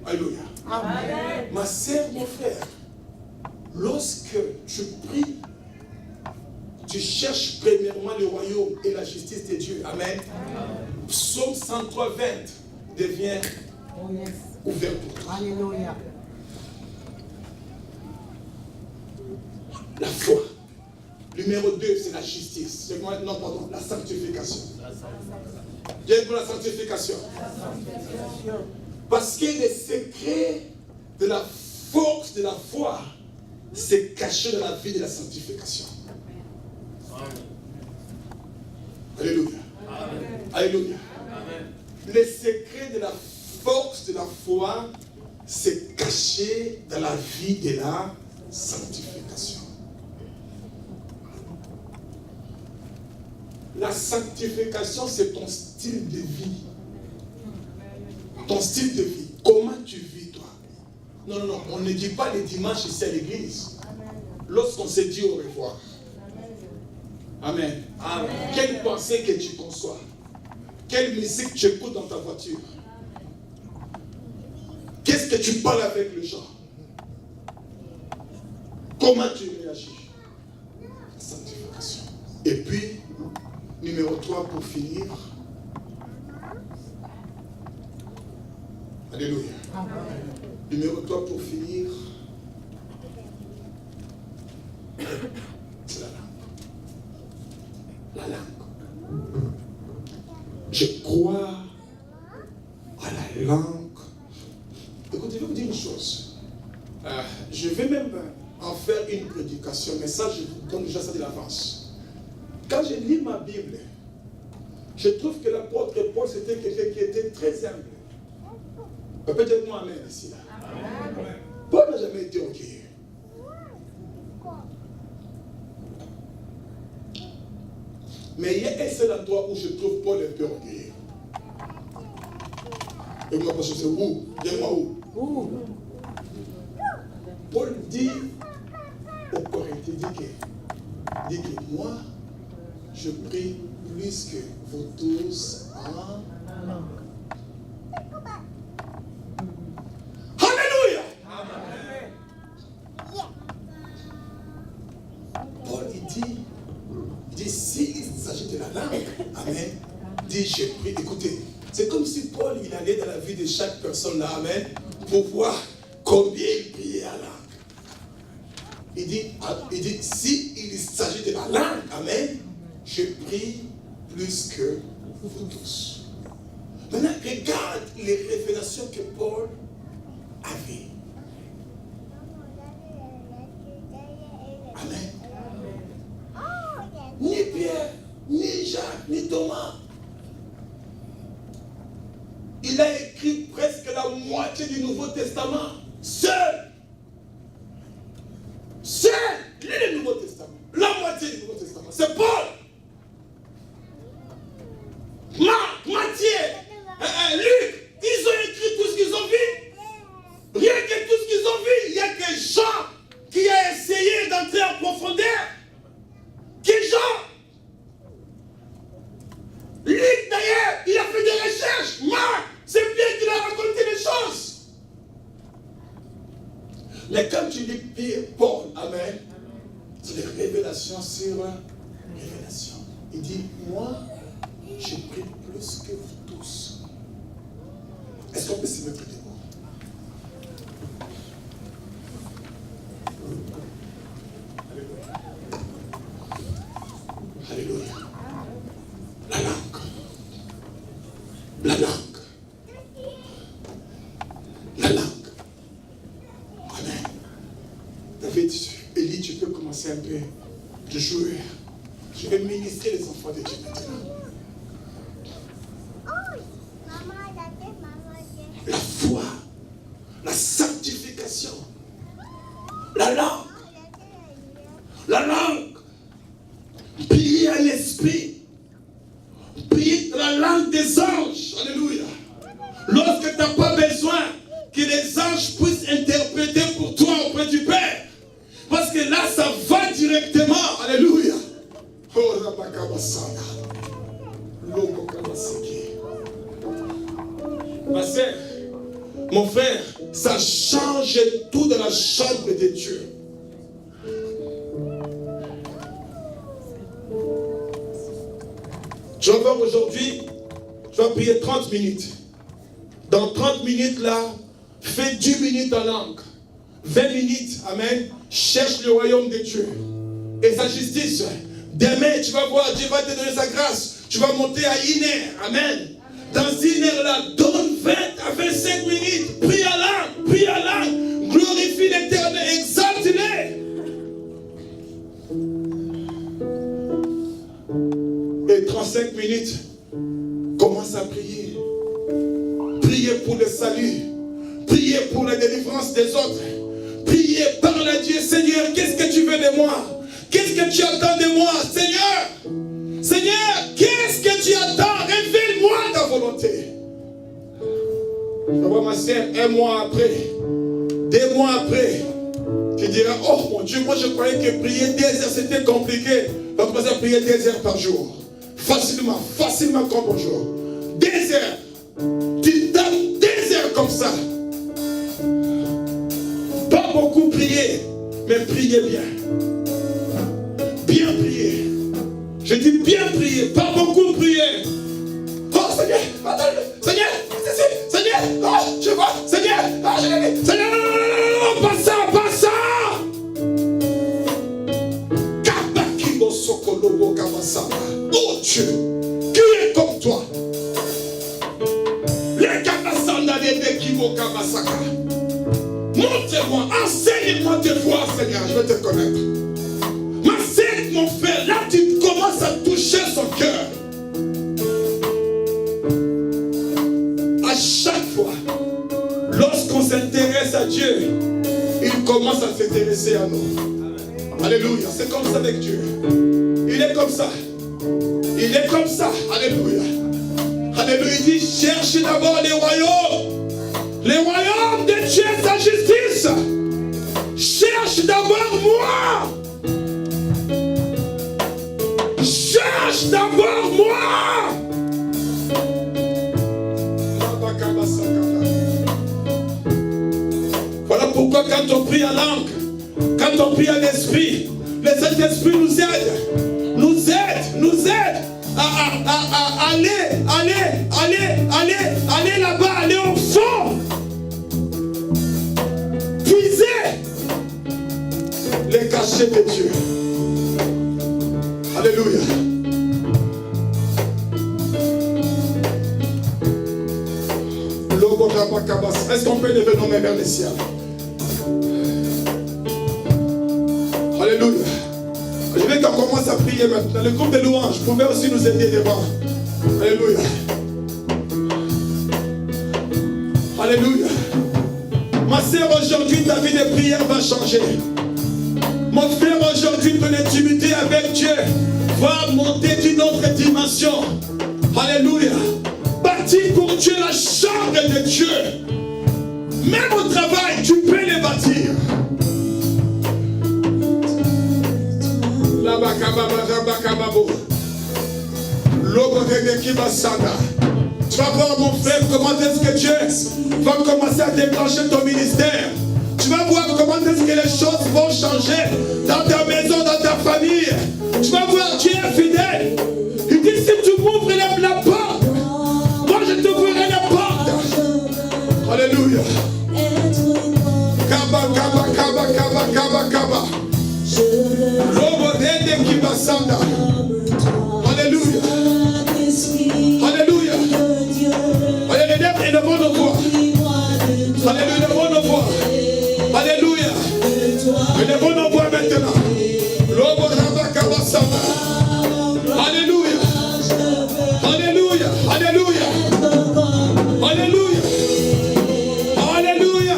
Alléluia. Amen. Ma sœur, mon frère, lorsque tu pries, tu cherches premièrement le royaume et la justice de Dieu. Amen. Psaume 103, 20 devient ouvert pour toi. Alléluia. La foi. Numéro 2, c'est la justice. Non, pardon, la sanctification. Viens pour la sanctification. Parce que le secret de la force de la foi, c'est caché dans la vie de la sanctification. Alléluia. Amen. Alléluia. Amen. Le secret c'est caché dans la vie de la sanctification. La sanctification, c'est ton style de vie. Ton style de vie. Comment tu vis, toi? Non, non, non. On ne dit pas les dimanches ici à l'église. Lorsqu'on se dit au revoir. Amen. Amen. Quelle pensée que tu conçois? Quelle musique tu écoutes dans ta voiture? Qu'est-ce que tu parles avec les gens? Comment tu réagis? Sanctification. Et puis, numéro 3 pour finir. Alléluia. Numéro 3 pour finir. C'est la langue. La langue. Je crois à la langue. Écoutez, je vais vous dire une chose. Je vais même en faire une prédication, mais ça, je vous donne déjà ça de l'avance. Quand je lis ma Bible, je trouve que l'apôtre Paul, c'était quelqu'un qui était très humble. Peut-être moi, amen, ici, là. Amen. Paul n'a jamais été orgueilleux. Mais il y a un seul endroit où je trouve Paul un peu orgueilleux. Et moi, parce que c'est où? Dis-moi où? Paul dit aux Corinthiens, dit que moi, je prie plus que vous tous en Alléluia. Paul, il dit s'il s'agit de la langue, amen, dit je prie. Écoutez, c'est comme si Paul, il allait dans la vie de chaque personne là, amen, pour voir combien il priait à la langue. Il dit s'il s'agit de la langue, amen, je prie plus que vous tous. Maintenant, regarde les révélations que Paul avait. Amen. Ni Pierre, ni Jacques, ni Thomas. Il a écrit presque la moitié du Nouveau Testament. Seul. Seul. Lis le Nouveau Testament. La moitié du Nouveau Testament. C'est Paul. Marc, Matthieu, Luc. Ils ont écrit tout ce qu'ils ont vu. Rien que tout ce qu'ils ont vu. Il n'y a que Jean qui a essayé d'entrer en profondeur. Que Jean. Luc d'ailleurs, il a fait des recherches. Marc, c'est bien qu'il a raconté des choses. Mais quand tu lis Pierre, Paul, amen, c'est des révélations sur révélations. Il dit, moi, je prie plus que vous tous. Est-ce qu'on peut se mettre debout? Alléluia. Alléluia. La langue. La langue. La langue. Amen. David, Élie, tu peux commencer un peu de jouer. Je vais ministrer les enfants de Dieu maintenant. La foi, la sanctification, la langue, prier à l'esprit, prier la langue des anges, alléluia. Lorsque tu n'as pas besoin que les anges puissent interpréter pour toi auprès du Père, parce que là ça va directement, alléluia. Oh, ma sœur, mon frère, ça change tout dans la chambre de Dieu. Tu vas voir aujourd'hui, tu vas prier 30 minutes. Dans 30 minutes là, fais 10 minutes en langue. 20 minutes, amen. Cherche le royaume de Dieu et sa justice. Demain, tu vas voir, Dieu va te donner sa grâce. Tu vas monter à 1 heure, amen. Dans 1 heure là, donne 20 à 25 minutes. Prie à langue. Glorifie l'Éternel, exalte-le. Et 35 minutes, commence à prier. Priez pour le salut. prier pour la délivrance des autres. Prier, parle à Dieu. Seigneur, qu'est-ce que tu veux de moi? Qu'est-ce que tu attends de moi? Seigneur, Seigneur, qu'est-ce que tu attends? Révèle-moi ta volonté. Je vois ma sœur, un mois après, 2 mois après, tu diras, oh mon Dieu, moi je croyais que prier 2 heures c'était compliqué. On va commencer à prier 2 heures par jour. Facilement comme bonjour. 2 heures. Tu tapes 2 heures comme ça. Pas beaucoup prier, mais priez bien. Bien prier. Je dis bien prier, pas beaucoup prier. Oh Seigneur, attends, Seigneur, Seigneur, oh, je vois, Seigneur, oh, Seigneur, non, pas ça, pas ça. Oh Dieu, qui est comme toi? Les Kabasanda des Kibokamasaka. Montre-moi, enseigne-moi tes voies, Seigneur, je vais te connaître. Ma sœur, mon frère, là tu commences à toucher son cœur. À chaque fois, lorsqu'on s'intéresse à Dieu, il commence à s'intéresser à nous. Alléluia, c'est comme ça avec Dieu. Il est comme ça. Il est comme ça. Alléluia. Alléluia. Il dit, cherche d'abord les royaumes. Les royaumes de Dieu et sa justice. Cherche d'abord moi. Cherche d'abord moi. Voilà pourquoi quand on prie en langue, quand on prie en esprit, les Saint-Esprit nous aide à aller là-bas, aller au fond, puiser les cachets de Dieu. Alléluia. Est-ce qu'on peut lever nos mains vers les cieux? Alléluia. Je veux qu'on commence à prier maintenant. Le groupe de louanges pouvait aussi nous aider devant. Alléluia. Alléluia. Ma sœur, aujourd'hui, ta vie de prière va changer. Mon frère, aujourd'hui, ton intimité avec Dieu va monter d'une autre dimension. Alléluia. Bâtir pour Dieu la chambre de Dieu. Même au travail, tu peux les bâtir. Tu vas voir mon frère comment est-ce que Dieu va commencer à déclencher ton ministère. Tu vas voir comment est-ce que les choses vont changer dans ta maison, dans ta famille. Tu vas voir Dieu est fidèle. Il dit si tu m'ouvres la porte, moi je t'ouvrirai la porte. Alléluia. Kaba, kaba, kaba, kaba, kaba, kaba. Alléluia. Alléluia. Alléluia. Élevons nos voix. Alléluia. Élevons nos voix. Alléluia. Élevons nos voix maintenant. Alléluia. Alléluia. Alléluia. Alléluia. Alléluia.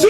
Tu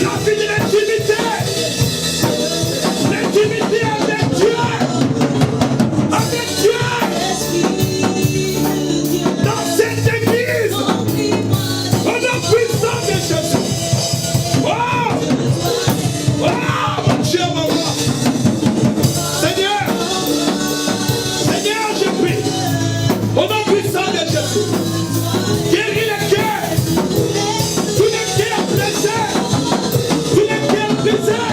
la vie de l'intimité. L'intimité avec Dieu. Avec Dieu. Dans cette église. Au nom puissant de Jésus. Oh! Oh! Mon Dieu, mon roi. Seigneur. Seigneur, je prie. Au nom puissant de Jésus. Guéris les cœurs. Tous les cœurs blessés. Tous les cœurs brisés.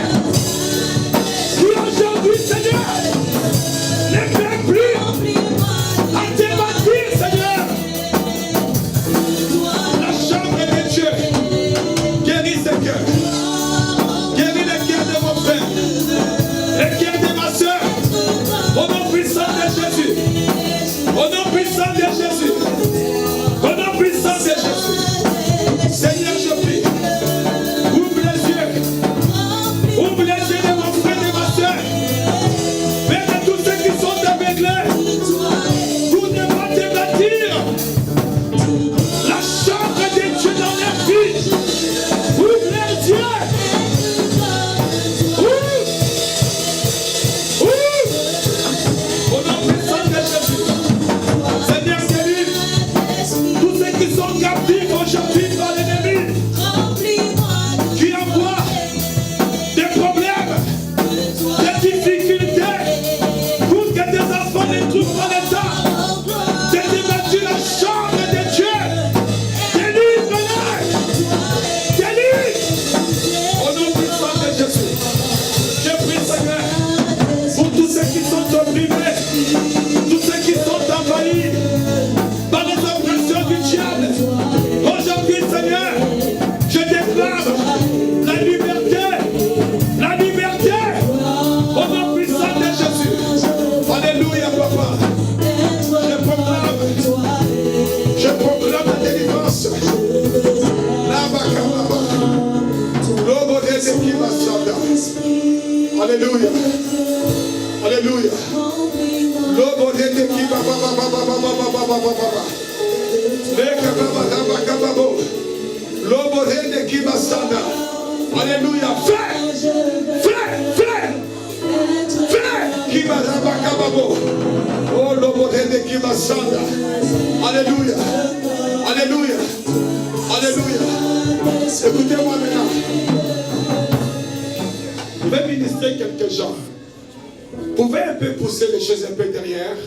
Pour aujourd'hui, Seigneur. Ne perds plus à te bâtir, Seigneur. La chambre de Dieu. Guéris ces cœurs. Guéris les cœurs de mon frère. Les cœurs de ma soeur. Au nom puissant de Jésus. Au nom puissant de Jésus. Au nom puissant de Jésus. Seigneur, je prie. Ouvre les yeux. Ouvre les yeux de mon frère et de ma soeur. Père de tous ceux qui sont aveuglés. Pour ne pas te bâtir. La chambre de Dieu dans leur vie. Ouvre les yeux. Ouvre. Ouvre. Au nom puissant de Jésus. Seigneur, guéris tous ceux qui sont captifs aujourd'hui par l'ennemi, qui envoie des problèmes, des difficultés, pour que tes enfants ne trouvent pas l'état de débattre la chambre de Dieu. Délivre-les! Délivre! Au nom puissant de Jésus, je prie, Seigneur, pour tous ceux qui sont opprimés, tous ceux qui sont envahis par les oppressions du diable. Aujourd'hui, Seigneur, je déclare la liberté. La liberté. Au nom puissant de Jésus. Alléluia, papa. Je proclame la délivrance. Alléluia. Alléluia. Alléluia. Fais. Oh, alléluia. Alléluia. Alléluia. Écoutez-moi maintenant. Je vais ministrer quelques gens. Vous pouvez un peu pousser les choses un peu derrière.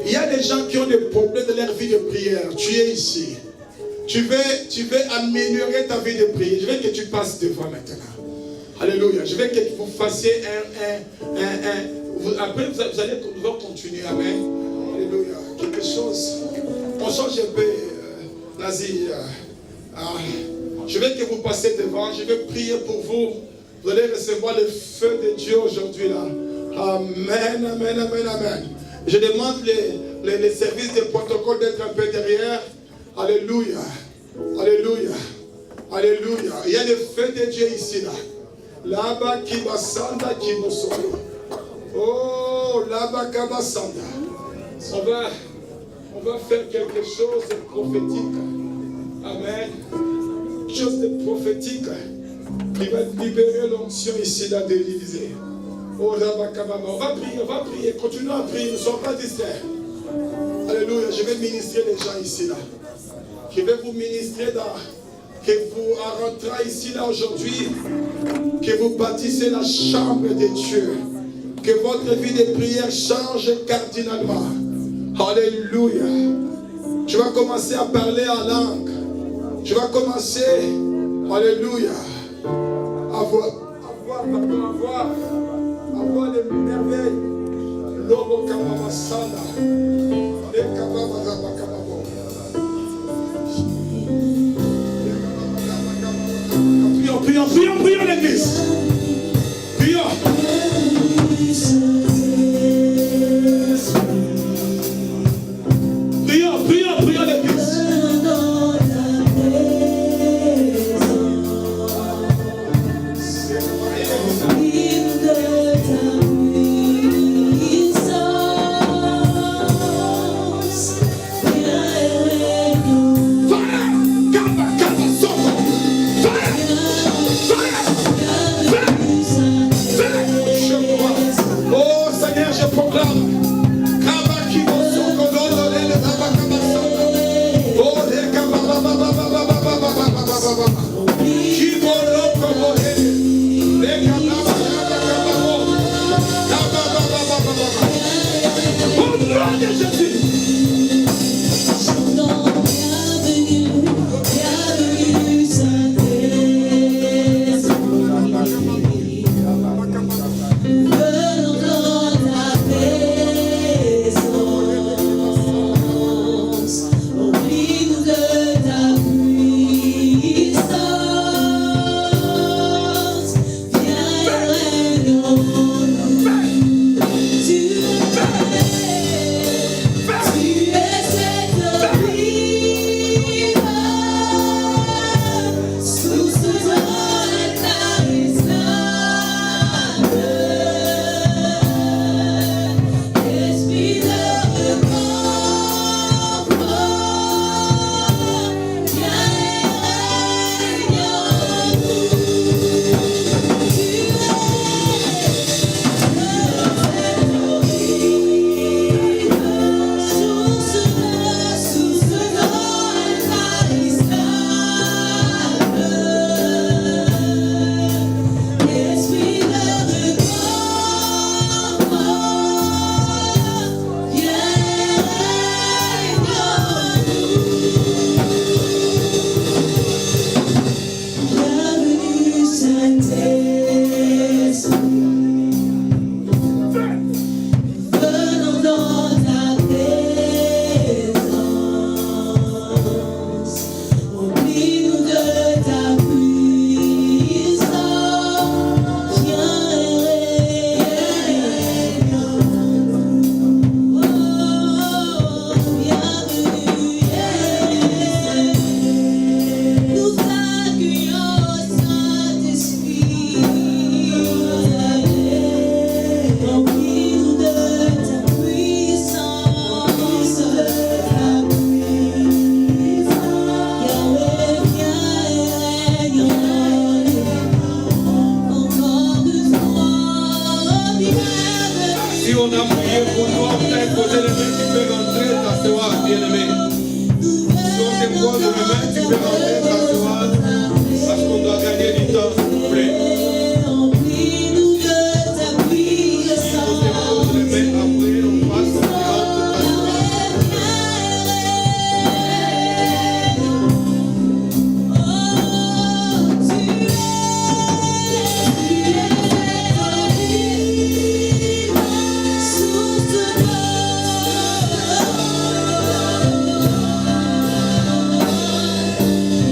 Il y a des gens qui ont des problèmes de leur vie de prière. Tu es ici. Tu veux améliorer ta vie de prière. Je veux que tu passes devant maintenant. Alléluia. Je veux que vous fassiez après, vous allez devoir continuer. Amen. Alléluia. Quelque chose. On change un peu. Vas-y. Je veux que vous passiez devant. Je vais prier pour vous. Vous allez recevoir le feu de Dieu aujourd'hui là. Amen, amen, amen, amen. Je demande les services de protocole d'être un peu derrière. Alléluia. Alléluia. Alléluia. Il y a le feu de Dieu ici là. Là-bas qui va sanda qui va sauver. Oh, là-bas qui va sanda. On va faire quelque chose de prophétique. Amen. Quelque chose de prophétique qui va libérer l'onction ici dans l'Élysée. Oh, Rabakababa. On va prier. Continuons à prier. Ne soyons pas distraits. Alléluia. Je vais ministrer les gens ici là. Je vais vous ministrer que vous rentrez ici là aujourd'hui, que vous bâtissez la chambre de Dieu, que votre vie de prière change cardinalement. Alléluia. Tu vas commencer à parler en langue. Tu vas commencer, alléluia, à voir les merveilles. Lobo Kamama Sanda. Et Kamama Rabakababo. Prions l'église. Prions. Prions l'église. Fire!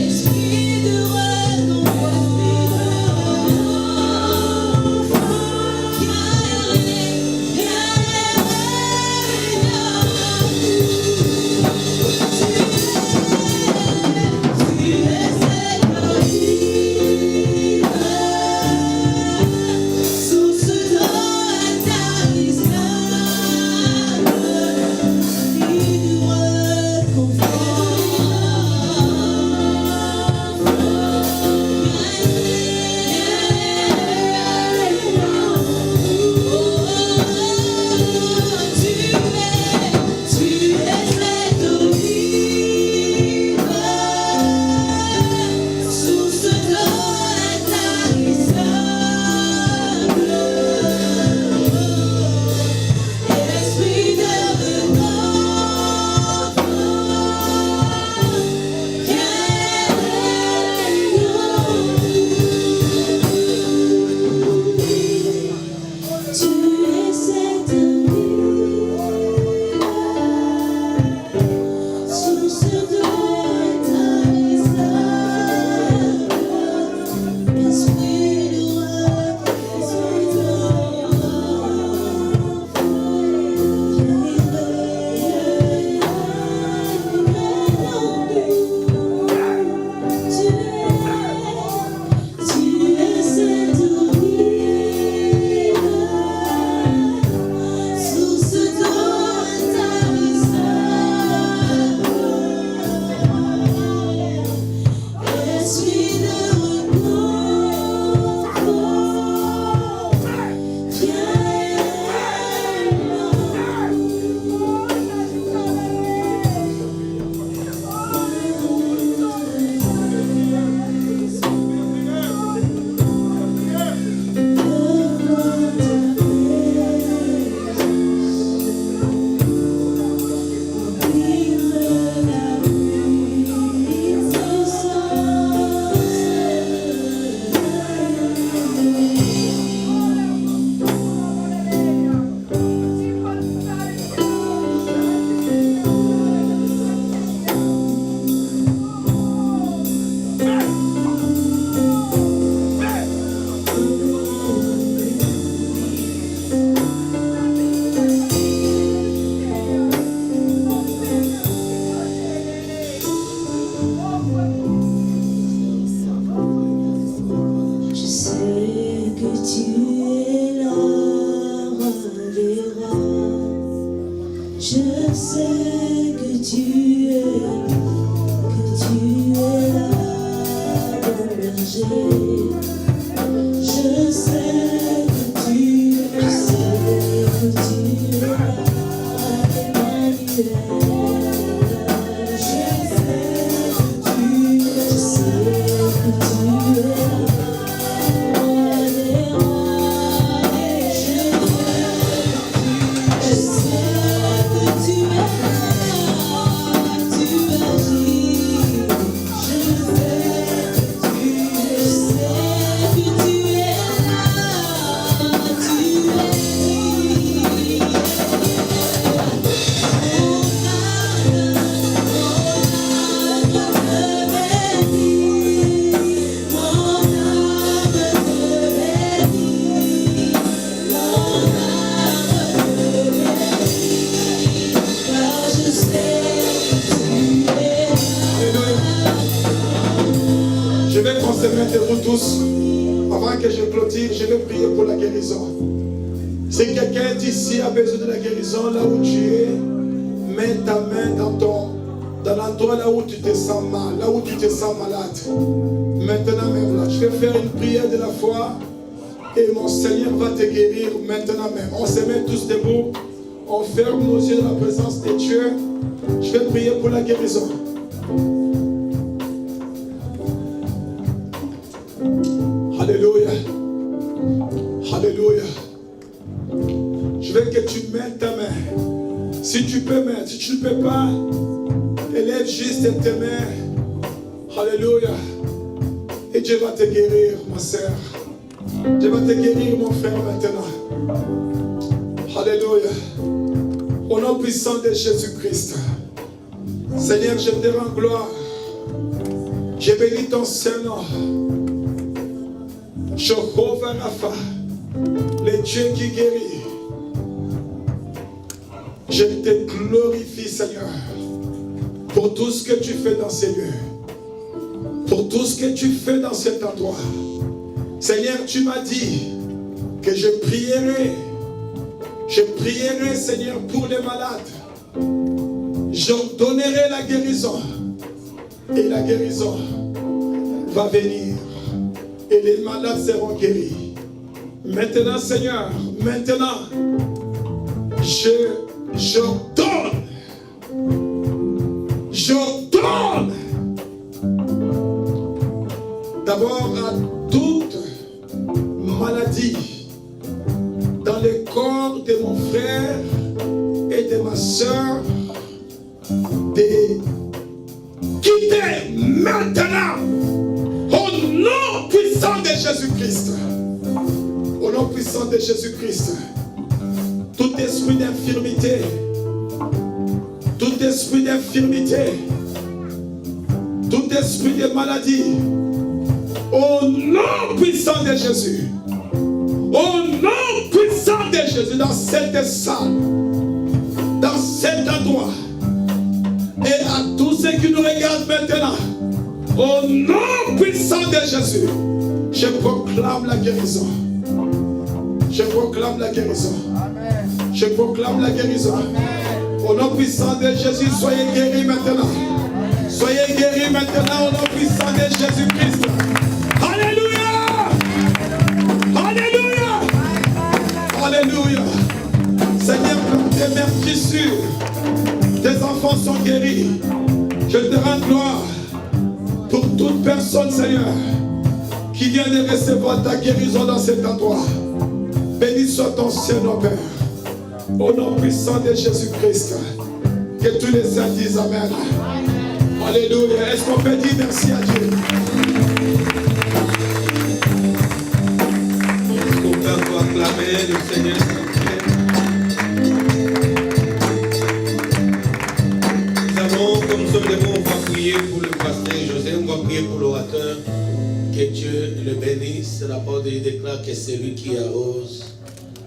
Esprit Je sais que tu es là, Emmanuel. Mettez-vous tous, avant que je clôture, je vais prier pour la guérison. Si quelqu'un d'ici a besoin de la guérison, là où tu es, mets ta main dans l'endroit là où tu te sens mal, là où tu te sens malade. Maintenant même là, je vais faire une prière de la foi et mon Seigneur va te guérir maintenant même. On se met tous debout, on ferme nos yeux dans la présence de Dieu. Je vais prier pour la guérison. Alléluia. Alléluia. Je veux que tu mettes ta main. Si tu peux mettre, si tu ne peux pas, élève juste tes mains. Alléluia. Et Dieu va te guérir, ma sœur. Dieu va te guérir, mon frère, maintenant. Alléluia. Au nom puissant de Jésus-Christ. Seigneur, je te rends gloire. Je bénis ton Saint-Nom. Jehovah Rapha, le Dieu qui guérit. Je te glorifie, Seigneur, pour tout ce que tu fais dans ces lieux, pour tout ce que tu fais dans cet endroit. Seigneur, tu m'as dit que je prierai, Seigneur, pour les malades. J'ordonnerai la guérison, et la guérison va venir. Et les malades seront guéris. Maintenant, Seigneur, maintenant, j'ordonne d'abord à toute maladie dans le corps de mon frère et de ma soeur de quitter maintenant. Au nom puissant de Jésus-Christ. Au nom puissant de Jésus-Christ. Tout esprit d'infirmité. Tout esprit d'infirmité. Tout esprit de maladie. Au nom puissant de Jésus. Au nom puissant de Jésus. Dans cette salle. Dans cet endroit. Et à tous ceux qui nous regardent maintenant. Au nom puissant de Jésus, je proclame la guérison. Je proclame la guérison. Je proclame la guérison. Au nom puissant de Jésus, soyez guéris maintenant. Soyez guéris maintenant au nom puissant de Jésus-Christ. Alléluia! Alléluia! Alléluia! Seigneur, comme tes mères tissus, tes enfants sont guéris. Je te rends gloire. Pour toute personne, Seigneur, qui vient de recevoir ta guérison dans cet endroit, béni soit ton Saint-Nom, Père. Au nom puissant de Jésus-Christ, que tous les saints disent Amen. Alléluia. Est-ce qu'on peut dire merci à Dieu? Est-ce qu'on peut acclamer le Seigneur? Comme nous sommes debout, on va prier pour le pasteur José, on va prier pour l'orateur. Que Dieu le bénisse. La parole de Dieu déclare que celui qui arrose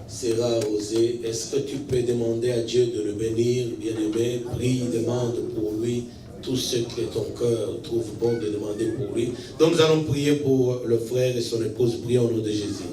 sera arrosé. Est-ce que tu peux demander à Dieu de le bénir, bien-aimé? Prie, demande pour lui tout ce que ton cœur trouve bon de demander pour lui. Donc nous allons prier pour le frère et son épouse. Prions au nom de Jésus.